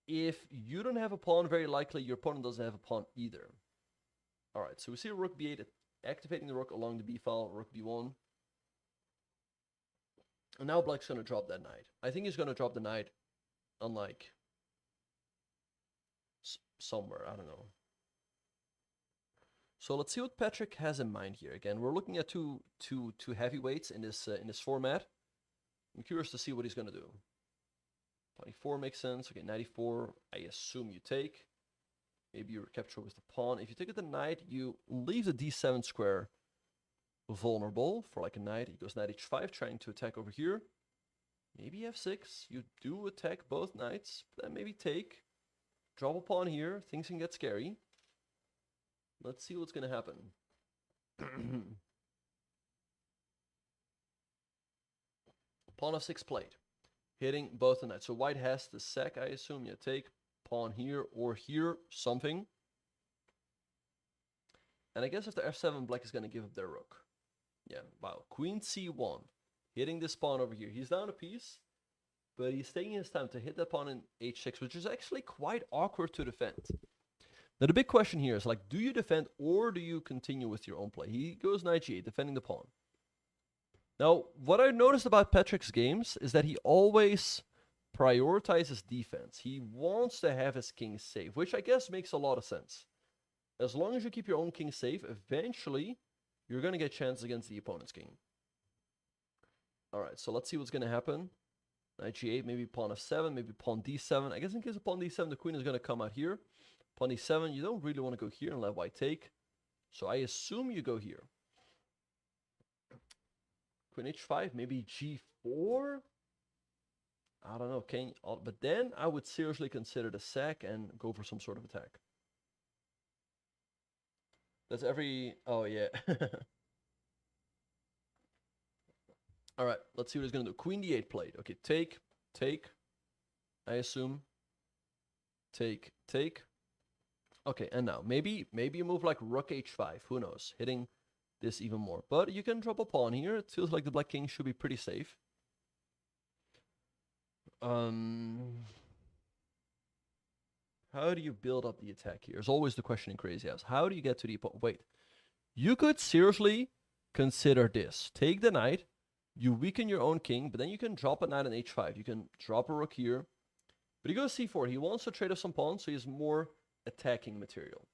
if you don't have a pawn, very likely your opponent doesn't have a pawn either. Alright, so we see rook b8 activating the rook along the b file, rook b1. And now black's going to drop that knight. I think he's going to drop the knight on like somewhere. I don't know. So let's see what Patrick has in mind here. Again, we're looking at two heavyweights in this format. I'm curious to see what he's gonna do. 24 makes sense. Okay, 94. I assume you take. Maybe you recapture with the pawn. If you take it the knight, you leave the d7 square vulnerable for like a knight. He goes knight h5, trying to attack over here. Maybe f6. You do attack both knights. Then maybe take. Drop a pawn here. Things can get scary. Let's see what's going to happen. Pawn f6 played. Hitting both the knights. So white has the sack, I assume. Yeah, take. Pawn here or here. Something. And I guess after f7, black is going to give up their rook. Yeah, wow. Queen c1. Hitting this pawn over here. He's down a piece, but he's taking his time to hit that pawn in h6, which is actually quite awkward to defend. Now the big question here is, like, do you defend or do you continue with your own play? He goes knight g8, defending the pawn. Now, what I noticed about Patrick's games is that he always prioritizes defense. He wants to have his king safe, which I guess makes a lot of sense. As long as you keep your own king safe, eventually you're going to get chances against the opponent's king. Alright, so let's see what's going to happen. Knight g8, maybe pawn f7, maybe pawn d7. I guess in case of pawn d7, the queen is going to come out here. Pawn d7, you don't really want to go here and let white take. So I assume you go here. Queen h5, maybe g4? I don't know, but then I would seriously consider the sack and go for some sort of attack. That's every... Oh, yeah. Alright, let's see what he's going to do. Queen d8 played. Okay, take, I assume. Take. Okay, and now, maybe you move like rook h5. Who knows? Hitting this even more. But you can drop a pawn here. It feels like the black king should be pretty safe. How do you build up the attack here? Is always the question in Crazyhouse. How do you get to the opponent? Wait. You could seriously consider this. Take the knight. You weaken your own king, but then you can drop a knight on h5. You can drop a rook here. But he goes c4. He wants to trade off some pawns, so he has more attacking material.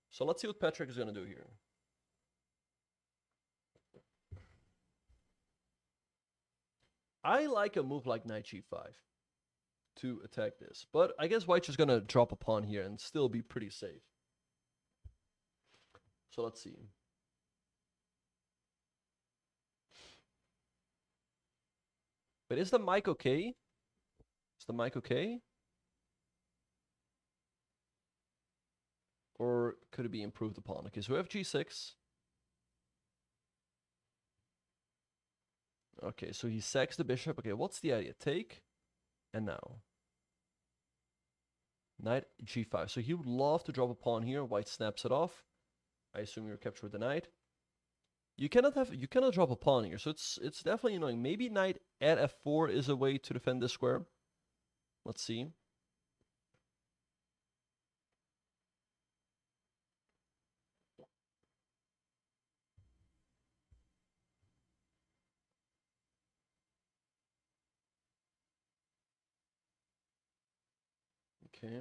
So let's see what Patrick is going to do here. I like a move like knight g5 to attack this. But I guess white's just going to drop a pawn here and still be pretty safe. So let's see. But is the mic okay? Is the mic okay? Or could it be improved upon? Okay, so we have g6. Okay, so he sacks the bishop. Okay, what's the idea? Take. And now. Knight g5. So he would love to drop a pawn here. White snaps it off. I assume you're captured the knight. You cannot drop a pawn here, so it's definitely annoying. Maybe knight at f4 is a way to defend this square. Let's see. Okay.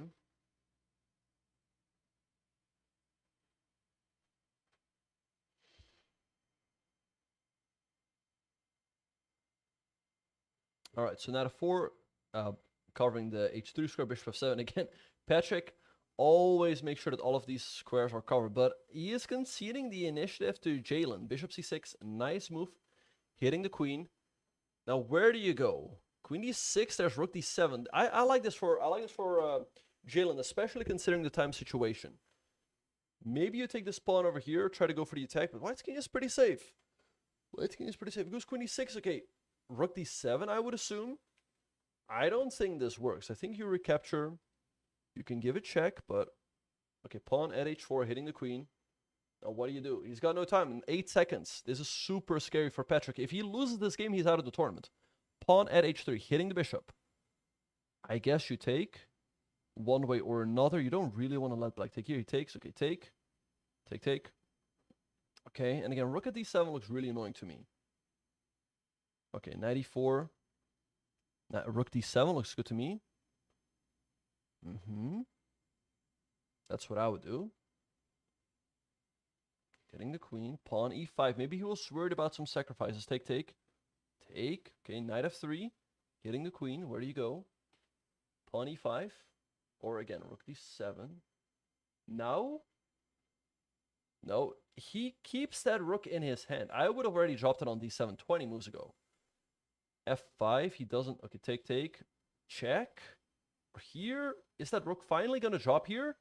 All right, so knight f4, covering the h3 square, bishop f7. Again, Patrick always makes sure that all of these squares are covered, but he is conceding the initiative to Jalen. Bishop c6, nice move, hitting the queen. Now, where do you go? Queen d6, there's rook d7. I like this for Jalen, especially considering the time situation. Maybe you take this pawn over here, try to go for the attack, but white's king is pretty safe. White's king is pretty safe. It goes queen d6, okay. Rook d7, I would assume. I don't think this works. I think you recapture. You can give a check, but... Okay, pawn at h4, hitting the queen. Now, what do? He's got no time. In 8 seconds. This is super scary for Patrick. If he loses this game, he's out of the tournament. Pawn at h3, hitting the bishop. I guess you take. One way or another. You don't really want to let black take here. He takes. Okay, take. Take. Okay, and again, rook at d7 looks really annoying to me. Okay, knight e4. Rook d7 looks good to me. That's what I would do. Getting the queen. Pawn e5. Maybe he was worried about some sacrifices. Take, take. Take. Okay, knight f3. Getting the queen. Where do you go? Pawn e5. Or again, rook d7. Now? No, he keeps that rook in his hand. I would have already dropped it on d7 20 moves ago. f5. He doesn't. Okay, take, take. Check. Here. Is that rook finally going to drop here?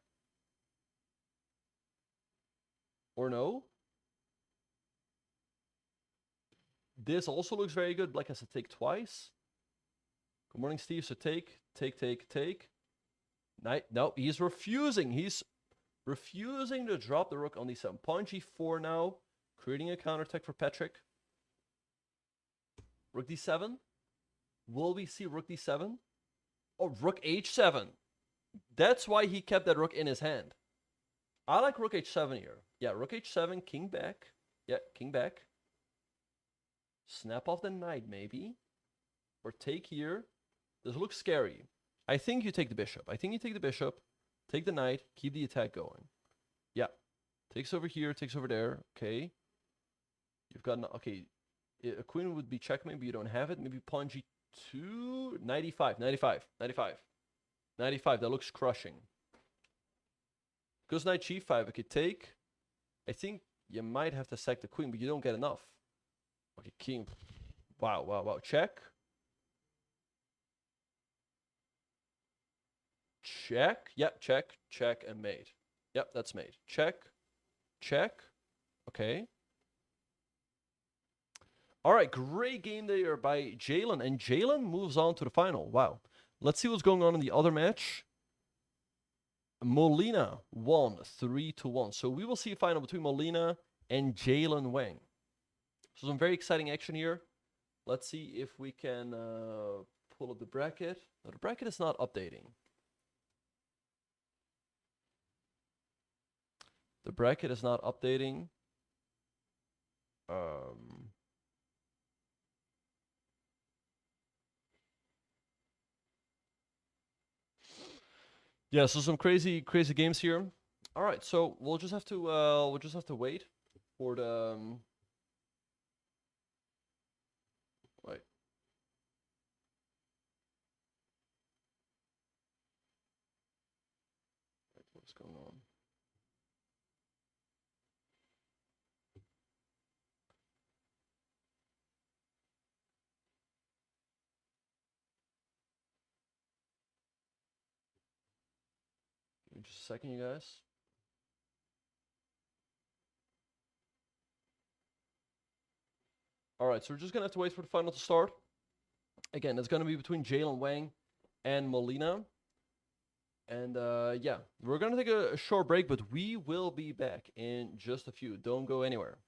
Or no? This also looks very good. Black has to take twice. Good morning, Steve. So take, take, take, take. Knight. No, he's refusing. He's refusing to drop the rook on d7. Pawn g4 now. Creating a counterattack for Patrick. Rook d7. Will we see rook d7? Oh, rook h7. That's why he kept that rook in his hand. I like rook h7 here. Yeah, rook h7, king back. Yeah, king back. Snap off the knight, maybe. Or take here. This looks scary. I think you take the bishop. I think you take the bishop. Take the knight. Keep the attack going. Yeah. Takes over here. Takes over there. Okay. You've got... Okay. A queen would be checkmate, but you don't have it. Maybe pawn g2. 95. 95. 95. 95. That looks crushing. Goes knight g5. Okay, take. I think you might have to sack the queen, but you don't get enough. Okay, king. Wow, wow, wow. Check. Check. Yep, check, check, and mate. Yep, that's mate. Check. Check. Okay. All right, great game there by Jalen. And Jalen moves on to the final. Wow. Let's see what's going on in the other match. Molina won 3-1. So we will see a final between Molina and Jalen Wang. So some very exciting action here. Let's see if we can pull up the bracket. No, the bracket is not updating. The bracket is not updating. Yeah, so some crazy games here. All right, so we'll just have to wait for the wait. What's going on? Give me just a second, you guys. All right, so we're just going to have to wait for the final to start. Again, it's going to be between Jalen Wang and Molina. And yeah, we're going to take a short break, but we will be back in just a few. Don't go anywhere.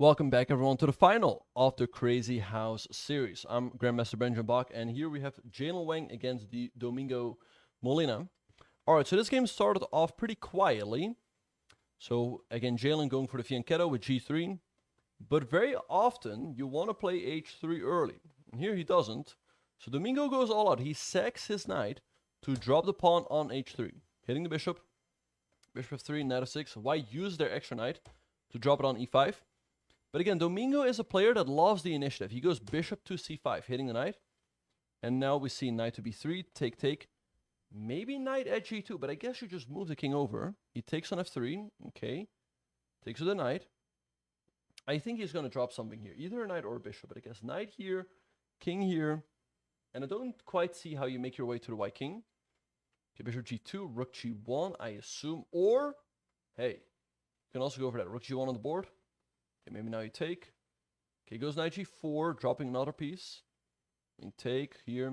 Welcome back, everyone, to the final of the Crazyhouse series. I'm Grandmaster Benjamin Bach, and here we have Jalen Wang against the Domingo Molina. All right, so this game started off pretty quietly. So again, Jalen going for the fianchetto with g3, but very often you want to play h3 early. And here he doesn't. So Domingo goes all out. He sacks his knight to drop the pawn on h3, hitting the bishop. Bishop f3, knight f6. Why use their extra knight to drop it on e5? But again, Domingo is a player that loves the initiative. He goes bishop to c5, hitting the knight. And now we see knight to b3, take. Maybe knight at g2, but I guess you just move the king over. He takes on f3, okay. Takes with the knight. I think he's going to drop something here, either a knight or a bishop. But I guess knight here, king here. And I don't quite see how you make your way to the white king. Okay, bishop g2, rook g1, I assume. Or, hey, you can also go for that. Rook g1 on the board. Okay, maybe now you take. Okay, goes knight g4, dropping another piece. And take here.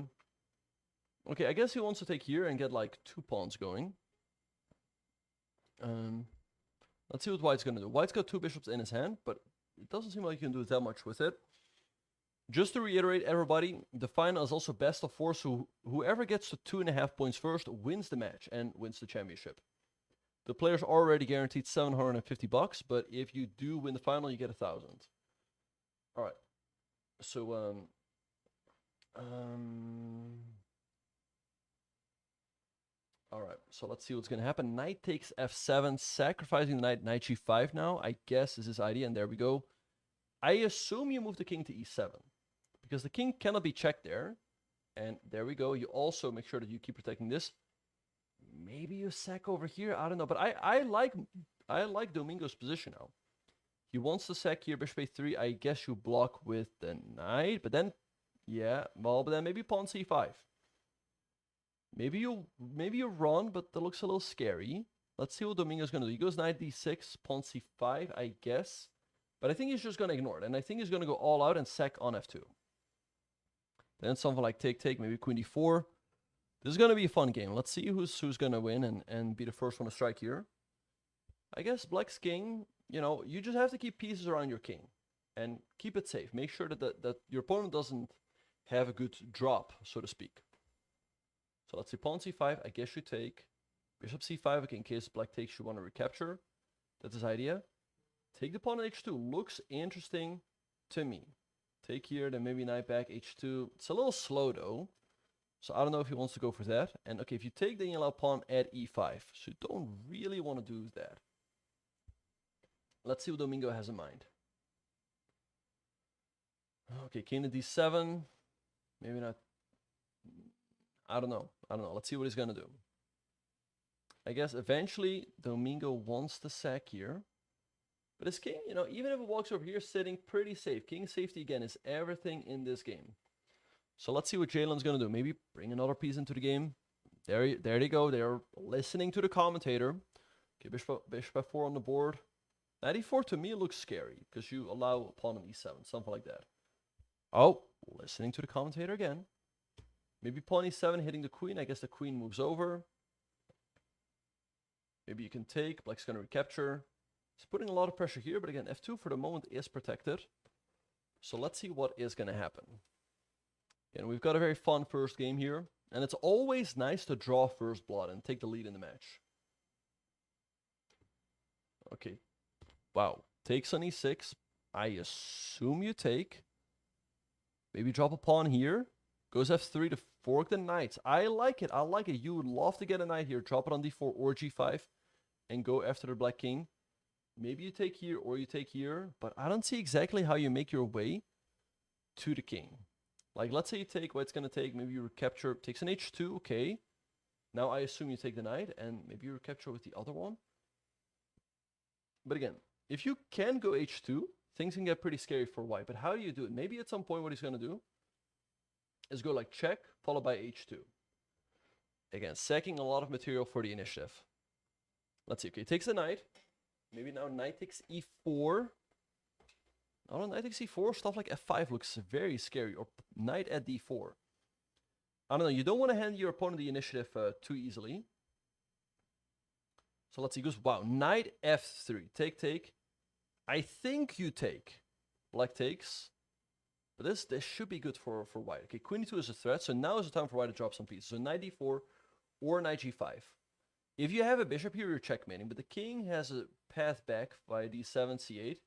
Okay, I guess he wants to take here and get like 2 pawns going. Let's see what white's going to do. White's got 2 bishops in his hand, but it doesn't seem like you can do that much with it. Just to reiterate, everybody, the final is also best of 4, so whoever gets to 2.5 points first wins the match and wins the championship. The player's already guaranteed $750, but if you do win the final, you get 1,000. All right. So, all right. So let's see what's going to happen. Knight takes f7, sacrificing the knight. Knight g5 now, I guess, is his idea. And there we go. I assume you move the king to e7, because the king cannot be checked there. And there we go. You also make sure that you keep protecting this. Maybe you sack over here. I don't know, but I like Domingo's position now. He wants to sack here, bishop a3. I guess you block with the knight, but then, yeah, well, but then maybe pawn c5. Maybe you run, but that looks a little scary. Let's see what Domingo's gonna do. He goes knight d6, pawn c5, I guess, but I think he's just gonna ignore it, and I think he's gonna go all out and sack on f2. Then something like take, maybe queen d4. This is going to be a fun game. Let's see who's going to win and be the first one to strike here. I guess black's king, you know, you just have to keep pieces around your king and keep it safe. Make sure that your opponent doesn't have a good drop, so to speak. So let's see, pawn c5, I guess you take. Bishop c5, okay, in case black takes, you want to recapture. That's his idea. Take the pawn on h2. Looks interesting to me. Take here, then maybe knight back, h2. It's a little slow, though. So I don't know if he wants to go for that. And okay, if you take, then you allow pawn at e5. So you don't really want to do that. Let's see what Domingo has in mind. Okay, king to d7. Maybe not. I don't know. Let's see what he's going to do. I guess eventually Domingo wants to sack here. But his king, you know, even if it walks over here, sitting pretty safe. King safety, again, is everything in this game. So let's see what Jalen's going to do. Maybe bring another piece into the game. There they go. They're listening to the commentator. Okay, bishop f4 on the board. Knight e4 to me looks scary, because you allow a pawn on e7, something like that. Oh, listening to the commentator again. Maybe pawn e7 hitting the queen. I guess the queen moves over. Maybe you can take. Black's going to recapture. He's putting a lot of pressure here, but again, f2 for the moment is protected. So let's see what is going to happen. And we've got a very fun first game here. And it's always nice to draw first blood and take the lead in the match. Okay. Wow. Takes on e6. I assume you take. Maybe drop a pawn here. Goes f3 to fork the knights. I like it. You would love to get a knight here. Drop it on d4 or g5. And go after the black king. Maybe you take here or you take here. But I don't see exactly how you make your way to the king. Like, let's say you take what it's going to take. Maybe you recapture. Takes an h2. Okay. Now I assume you take the knight. And maybe you recapture with the other one. But again, if you can go h2, things can get pretty scary for white. But how do you do it? Maybe at some point what he's going to do is go like check, followed by h2. Again, sacking a lot of material for the initiative. Let's see. Okay, takes the knight. Maybe now knight takes e4. Oh, knight takes e4. Stuff like f5 looks very scary. Or knight at d4. I don't know. You don't want to hand your opponent the initiative too easily. So let's see. He goes, wow, knight f3. Take. I think you take. Black takes. But this should be good for white. Okay, queen e2 is a threat, so now is the time for white to drop some pieces. So knight d4 or knight g5. If you have a bishop here, you're checkmating, but the king has a path back via d7, c8.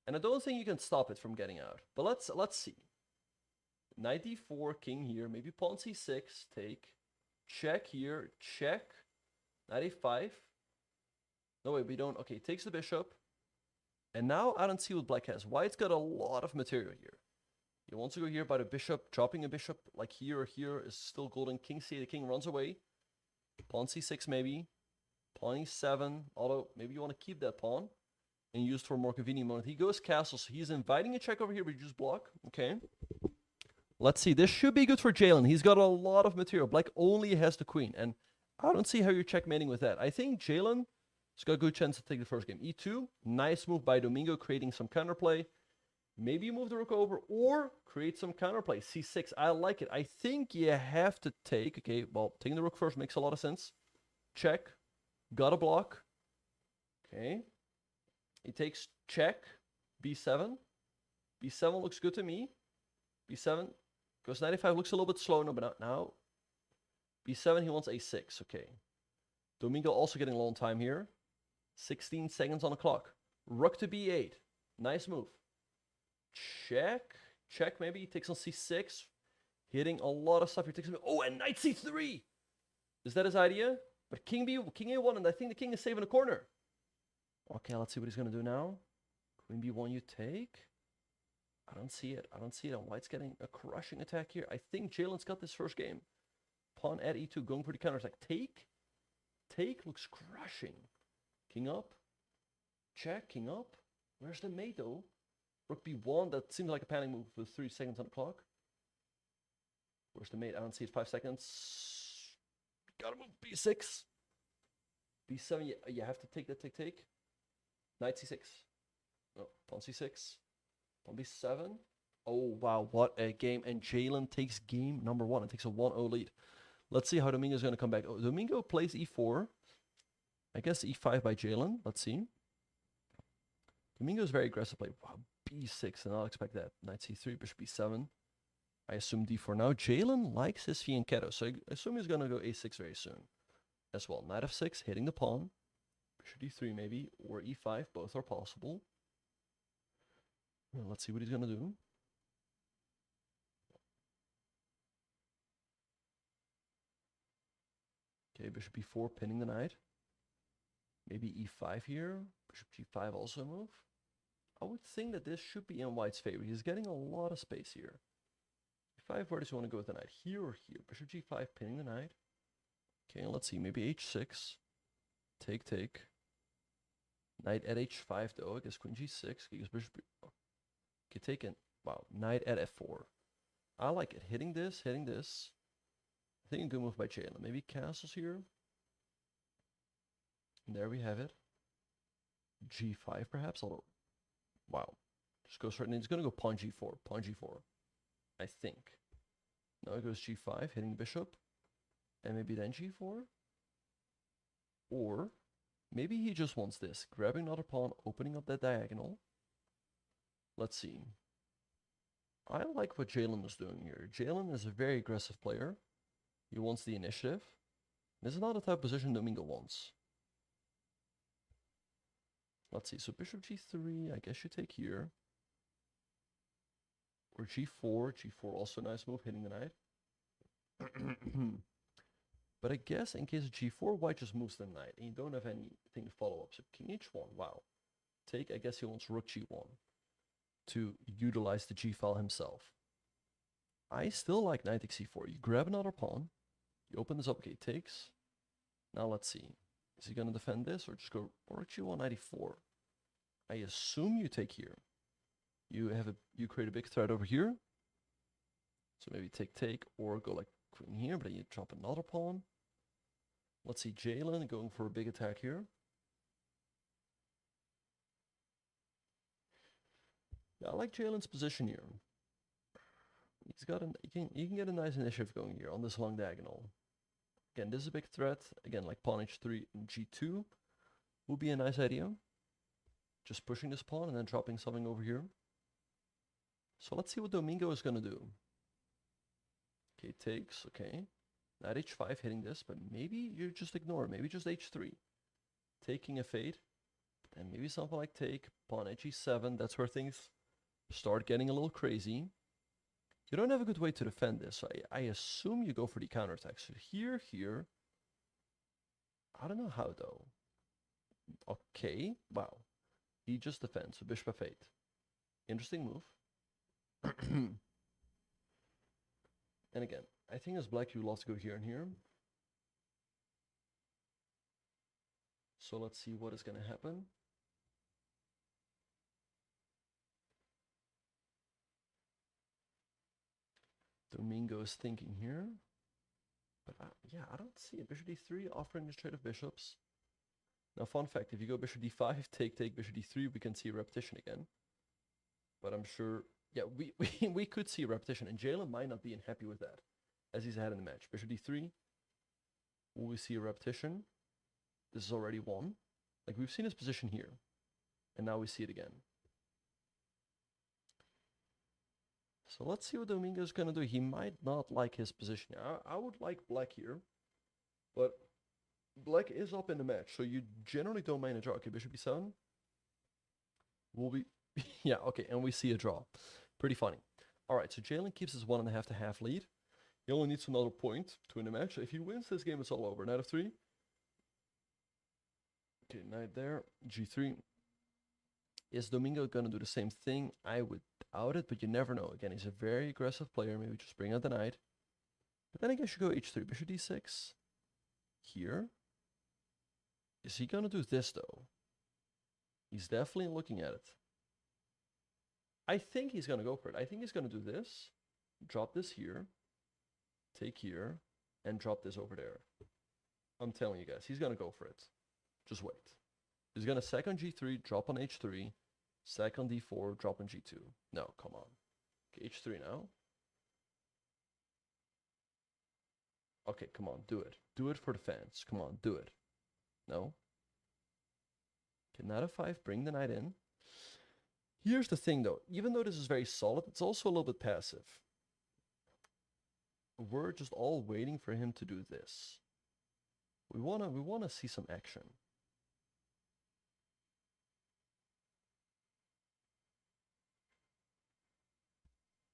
And I don't think you can stop it from getting out. But let's see. Knight d4, king here, maybe pawn c6, take. Check here, check. Knight a5. No, wait, we don't. Okay, takes the bishop. And now I don't see what black has. White's got a lot of material here. He wants to go here by the bishop. Dropping a bishop like here or here is still golden. King c8, the king runs away. Pawn c6 maybe. Pawn e7. Although maybe you want to keep that pawn and use it for a more convenient moment. He goes castle, so he's inviting a check over here, reduce block. Okay. Let's see. This should be good for Jalen. He's got a lot of material. Black only has the queen, and I don't see how you're checkmating with that. I think Jalen has got a good chance to take the first game. e2. Nice move by Domingo, creating some counterplay. Maybe you move the rook over or create some counterplay. c6. I like it. I think you have to take. Okay, well, taking the rook first makes a lot of sense. Check. Got a block. Okay. He takes check. b7. b7 looks good to me. b7 goes 95. Looks a little bit slow. No, but not now. b7, he wants a6. Okay. Domingo also getting low on time here. 16 seconds on the clock. Rook to b8. Nice move. Check. Check maybe. He takes on c6. Hitting a lot of stuff. He takes. Oh, and knight c3. Is that his idea? But king a1, and I think the king is safe in the corner. Okay, let's see what he's going to do now. Queen b1, you take. I don't see it. I don't see it. And white's getting a crushing attack here. I think Jalen's got this first game. Pawn at e2, going for the counterattack. Take. Take looks crushing. King up. Check. King up. Where's the mate though? Rook b1. That seems like a panic move with 3 seconds on the clock. Where's the mate? I don't see it. 5 seconds. Gotta move b6. b7. You have to take that. Take. Knight c6. No. Pawn c6. Pawn b7. Oh wow, what a game! And Jalen takes game number 1 and takes a 1-0 lead. Let's see how Domingo's going to come back. Oh, Domingo plays e4. I guess e5 by Jalen. Let's see. Domingo's very aggressive play. Wow, b6, and I'll expect that. Knight c3, bishop b7. I assume d4 now. Jalen likes his fianchetto, so I assume he's going to go a6 very soon as well. Knight f6, hitting the pawn. Bishop d3 maybe, or e5. Both are possible. Well, let's see what he's going to do. Okay, bishop b4, pinning the knight. Maybe e5 here. Bishop g5 also move. I would think that this should be in white's favor. He's getting a lot of space here. e5, where does he want to go with the knight? Here or here? Bishop g5, pinning the knight. Okay, let's see. Maybe h6. Take. Knight at h5 though. I guess queen g6. Because bishop... Okay, taken. Wow, knight at f4. I like it. Hitting this. I think a good move by Jalen. Maybe castles here. And there we have it. g5 perhaps. Although, wow. Just goes right in. He's going to go pawn g4. Pawn g4. I think. Now it goes g5, hitting the bishop. And maybe then g4. Or maybe he just wants this. Grabbing another pawn, opening up that diagonal. Let's see. I like what Jalen is doing here. Jalen is a very aggressive player. He wants the initiative. This is not the type of position Domingo wants. Let's see. So bishop g3, I guess you take here. Or g4. G4 also a nice move, hitting the knight. But I guess in case of g4, white just moves the knight. And you don't have anything to follow up. So king h1, wow. Take, I guess he wants rook g1 to utilize the g file himself. I still like knight takes c4. You grab another pawn. You open this up. Okay, takes. Now let's see. Is he going to defend this or just go rook g1, knight e4? I assume you take here. You create a big threat over here. So maybe take or go like queen here, but then you drop another pawn. Let's see, Jalen going for a big attack here. Yeah, I like Jalen's position here. He's got you can get a nice initiative going here on this long diagonal. Again, this is a big threat. Again, like pawn h3 and g2 would be a nice idea. Just pushing this pawn and then dropping something over here. So let's see what Domingo is going to do. Okay, takes, okay. Knight h5 hitting this, but maybe you just ignore it. Maybe just h3. Taking a fade. And maybe something like take, pawn h7. That's where things start getting a little crazy. You don't have a good way to defend this. So I assume you go for the counterattack. So here. I don't know how though. Okay, wow. He just defends, so bishop f8. Interesting move. And again, I think as black you lost to go here and here. So let's see what is going to happen. Domingo is thinking here. But yeah, I don't see it. Bishop d3 offering the trade of bishops. Now, fun fact, if you go bishop d5, take, bishop d3, we can see a repetition again. But I'm sure, yeah, we could see a repetition, and Jalen might not be happy with that, as he's ahead in the match. Bishop d3, will we see a repetition? This is already won. Like, we've seen his position here, and now we see it again. So let's see what Domingo's gonna do. He might not like his position. I would like black here, but black is up in the match, so you generally don't mind a draw. Okay, bishop b7 will be, yeah, okay, and we see a draw. Pretty funny. All right, so Jalen keeps his 1.5 to half lead. He only needs another point to win the match. If he wins this game, it's all over. Knight f3. Okay, knight there. g3. Is Domingo gonna do the same thing? I would doubt it, but you never know. Again, he's a very aggressive player. Maybe just bring out the knight. But then I guess you go h3. Bishop d6. Here. Is he gonna do this though? He's definitely looking at it. I think he's gonna go for it. I think he's gonna do this. Drop this here. Take here. And drop this over there. I'm telling you guys, he's gonna go for it. Just wait. He's gonna sack on g3, drop on h3, sack on d4, drop on g2. No, come on. Okay, h3 now. Okay, come on, do it. Do it for the fans. Come on, do it. No. Okay, knight f5, bring the knight in. Here's the thing though, even though this is very solid, it's also a little bit passive. We're just all waiting for him to do this. We wanna see some action.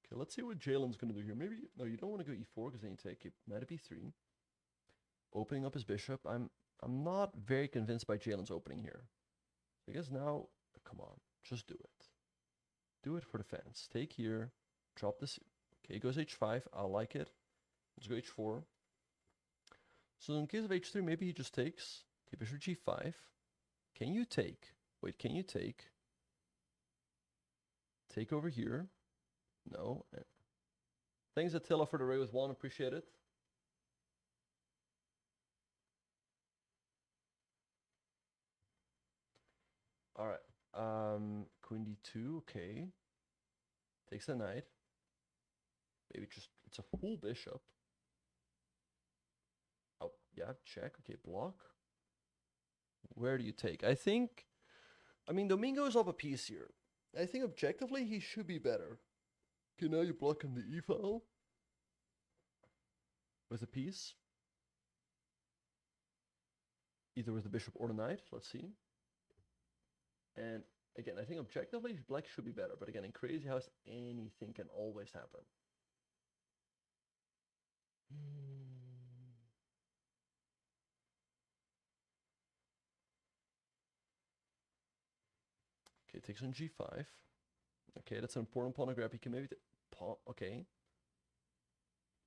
Okay, let's see what Jalen's gonna do here. Maybe no, you don't want to go e4 because then you take it. Knight b3. Opening up his bishop. I'm not very convinced by Jalen's opening here. I guess now, come on, just do it. Do it for the fans. Take here, drop this. Okay, he goes h5. I like it. Let's go h4. So in case of h3, maybe he just takes. Okay, bishop g5. Can you take? Wait, can you take? Take over here. No. Thanks Attila for the raid with 1. Appreciate it. All right. Queen d2. Okay. Takes the knight. Maybe just it's a full bishop. Oh yeah, check. Okay, block. Where do you take? I mean, Domingo's up a piece here. I think objectively he should be better. Okay, now you block on the e file with a piece. Either with the bishop or the knight. Let's see. And again, I think objectively black should be better. But again, in Crazyhouse, anything can always happen. Okay, takes on g5. Okay, that's an important pawn to grab. He can maybe pawn. Okay.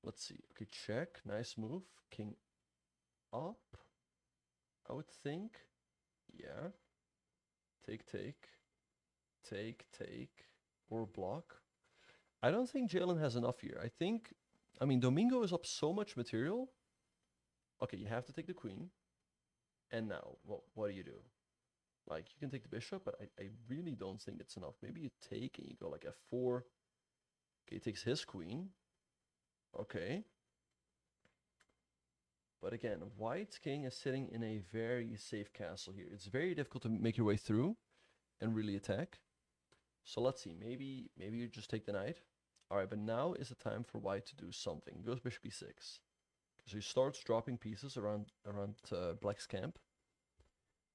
Let's see. Okay, check. Nice move. King up. I would think. Yeah. Take. Or block. I don't think Jalen has enough here. I mean, Domingo is up so much material. Okay, you have to take the queen. And now, well, what do you do? Like, you can take the bishop, but I really don't think it's enough. Maybe you take and you go like f4. Okay, he takes his queen. Okay. But again, White's king is sitting in a very safe castle here. It's very difficult to make your way through. and really attack. So let's see, maybe you just take the knight. All right, but now is the time for white to do something. He goes bishop e6. So he starts dropping pieces around black's camp.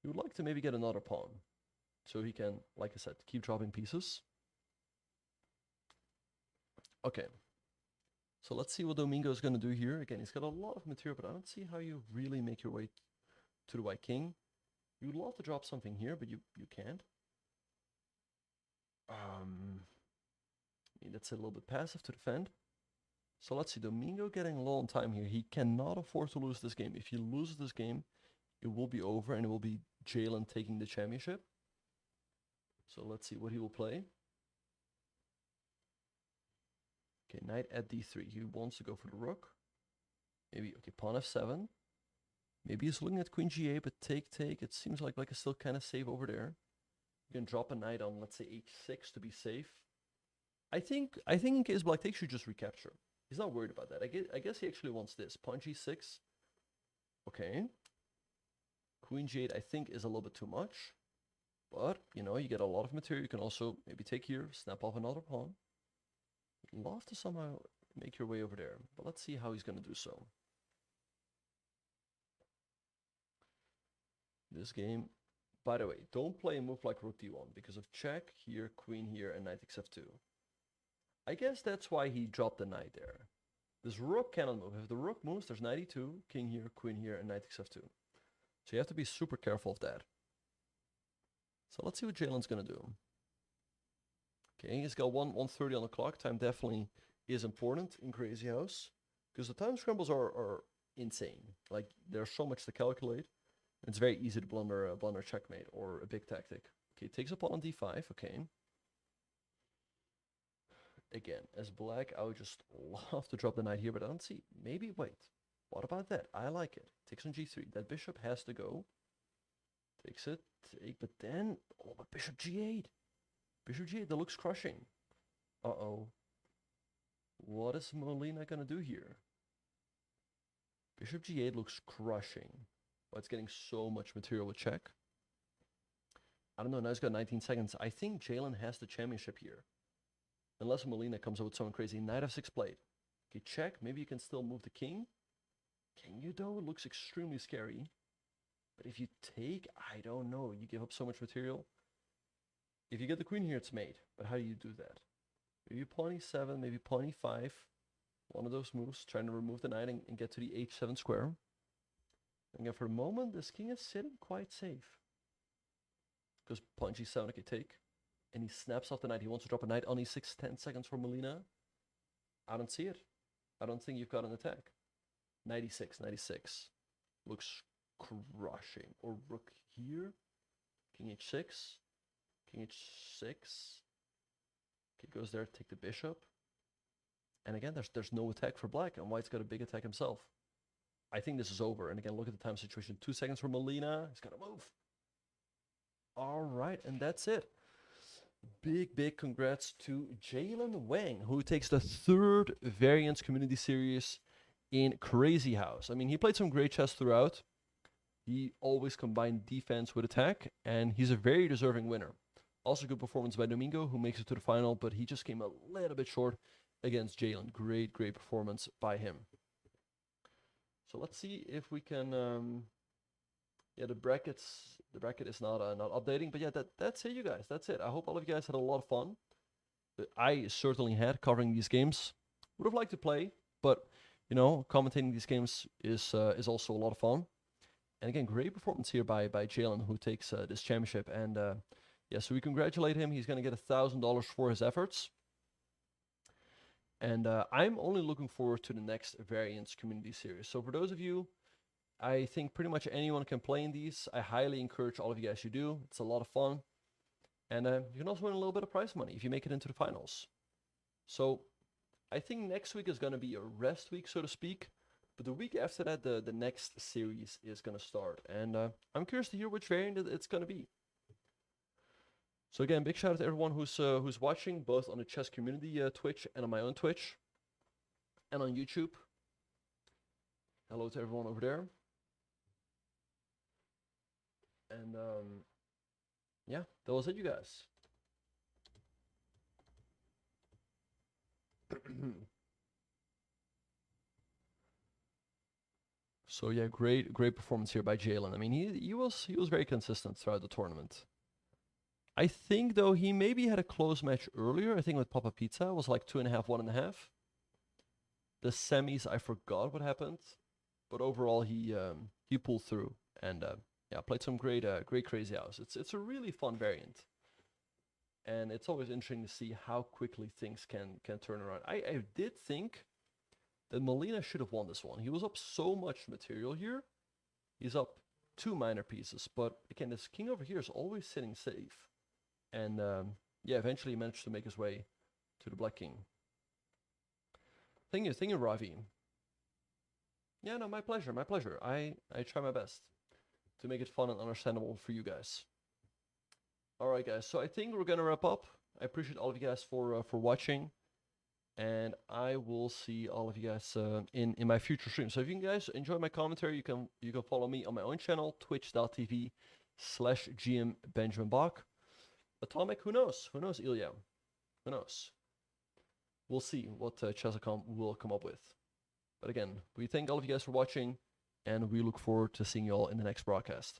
He would like to maybe get another pawn, so he can, like I said, keep dropping pieces. Okay. So let's see what Domingo is going to do here. Again, he's got a lot of material, but I don't see how you really make your way to the white king. You would love to drop something here, but you can't. I mean, that's a little bit passive to defend. So let's see, Domingo getting low on time here. He cannot afford to lose this game. If he loses this game, it will be over and it will be Jalen taking the championship. So let's see what he will play. Okay, knight at d3. He wants to go for the rook. Maybe, okay, pawn f7. Maybe he's looking at queen g8, but take. It seems like black is still kind of safe over there. You can drop a knight on, let's say, h6 to be safe. I think in case black takes, you just recapture. He's not worried about that. I guess he actually wants this. Pawn g6. Okay. Queen g8, I think, is a little bit too much. But, you know, you get a lot of material. You can also maybe take here, snap off another pawn. Love to somehow make your way over there. But let's see how he's going to do so. This game, by the way, don't play a move like rook d1 because of check here, queen here, and knight takes f2. I guess that's why he dropped the knight there. This rook cannot move. If the rook moves, there's knight e2, king here, queen here, and knight takes f2. So you have to be super careful of that. So let's see what Jalen's going to do. Okay, he's got 1:30 on the clock. Time definitely is important in Crazyhouse because the time scrambles are insane. Like, there's so much to calculate. It's very easy to blunder checkmate or a big tactic. Okay, takes a pawn on d5. Okay. Again, as black, I would just love to drop the knight here, but I don't see. Maybe, wait. What about that? I like it. Takes on g3. That bishop has to go. Takes it. But then, oh, but bishop g8. Bishop g8, that looks crushing. Uh-oh. What is Molina gonna do here? Bishop g8 looks crushing. Oh, it's getting so much material with check. I don't know, now he's got 19 seconds. I think Jalen has the championship here. Unless Molina comes up with something crazy. Knight f6 played. Okay, check. Maybe you can still move the king. Can you though? It looks extremely scary. But if you take, I don't know. You give up so much material. If you get the queen here, it's mate. But how do you do that? Maybe pawn e7, maybe pawn e5. One of those moves, trying to remove the knight and get to the h7 square. And again, for the moment, this king is sitting quite safe. Because pawn g7, okay, take. And he snaps off the knight. He wants to drop a knight on e6, 10 seconds for Molina. I don't see it. I don't think you've got an attack. 96. Looks crushing. Or rook here. King h6. King h6. Okay, goes there, take the bishop. And again, there's no attack for black, and white's got a big attack himself. I think this is over. And again, look at the time situation. 2 seconds for Molina. He's got to move. All right, and that's it. Big congrats to Jalen Wang, who takes the 3rd Variance Community Series in Crazyhouse. I mean, he played some great chess throughout. He always combined defense with attack, and he's a very deserving winner. Also, good performance by Domingo, who makes it to the final, but he just came a little bit short against Jalen. Great performance by him. So let's see if we can. Yeah, the bracket is not updating, but yeah, that's it, you guys. That's it. I hope all of you guys had a lot of fun. I certainly had covering these games. Would have liked to play, but you know, commentating these games is also a lot of fun. And again, great performance here by Jalen, who takes this championship. And yeah, so we congratulate him. He's gonna get $1,000 for his efforts. And I'm only looking forward to the next Variance Community Series. So for those of you, I think pretty much anyone can play in these. I highly encourage all of you guys to do. It's a lot of fun. And you can also win a little bit of prize money if you make it into the finals. So I think next week is going to be a rest week, so to speak. But the week after that, the next series is going to start. And I'm curious to hear which variant it's going to be. So again, big shout out to everyone who's watching, both on the chess community Twitch and on my own Twitch. And on YouTube. Hello to everyone over there. And yeah, that was it, you guys. So yeah, great performance here by Jalen. I mean, he was very consistent throughout the tournament. I think though he maybe had a close match earlier. I think with Papa Pizza it was like 2.5, 1.5. The semis, I forgot what happened, but overall he pulled through and yeah, played some great Crazyhouse. It's a really fun variant, and it's always interesting to see how quickly things can turn around. I did think that Molina should have won this one. He was up so much material here. He's up 2 minor pieces, but again, this king over here is always sitting safe. And yeah, eventually he managed to make his way to the black king. Thank you, Ravi. Yeah, no, my pleasure, my pleasure. I try my best to make it fun and understandable for you guys. All right, guys. So I think we're gonna wrap up. I appreciate all of you guys for watching, and I will see all of you guys in my future streams. So if you guys enjoy my commentary, you can follow me on my own channel, twitch.tv/GM Benjamin Bach. Atomic, who knows? Who knows, Ilya? Who knows? We'll see what Chess.com will come up with. But again, we thank all of you guys for watching, and we look forward to seeing you all in the next broadcast.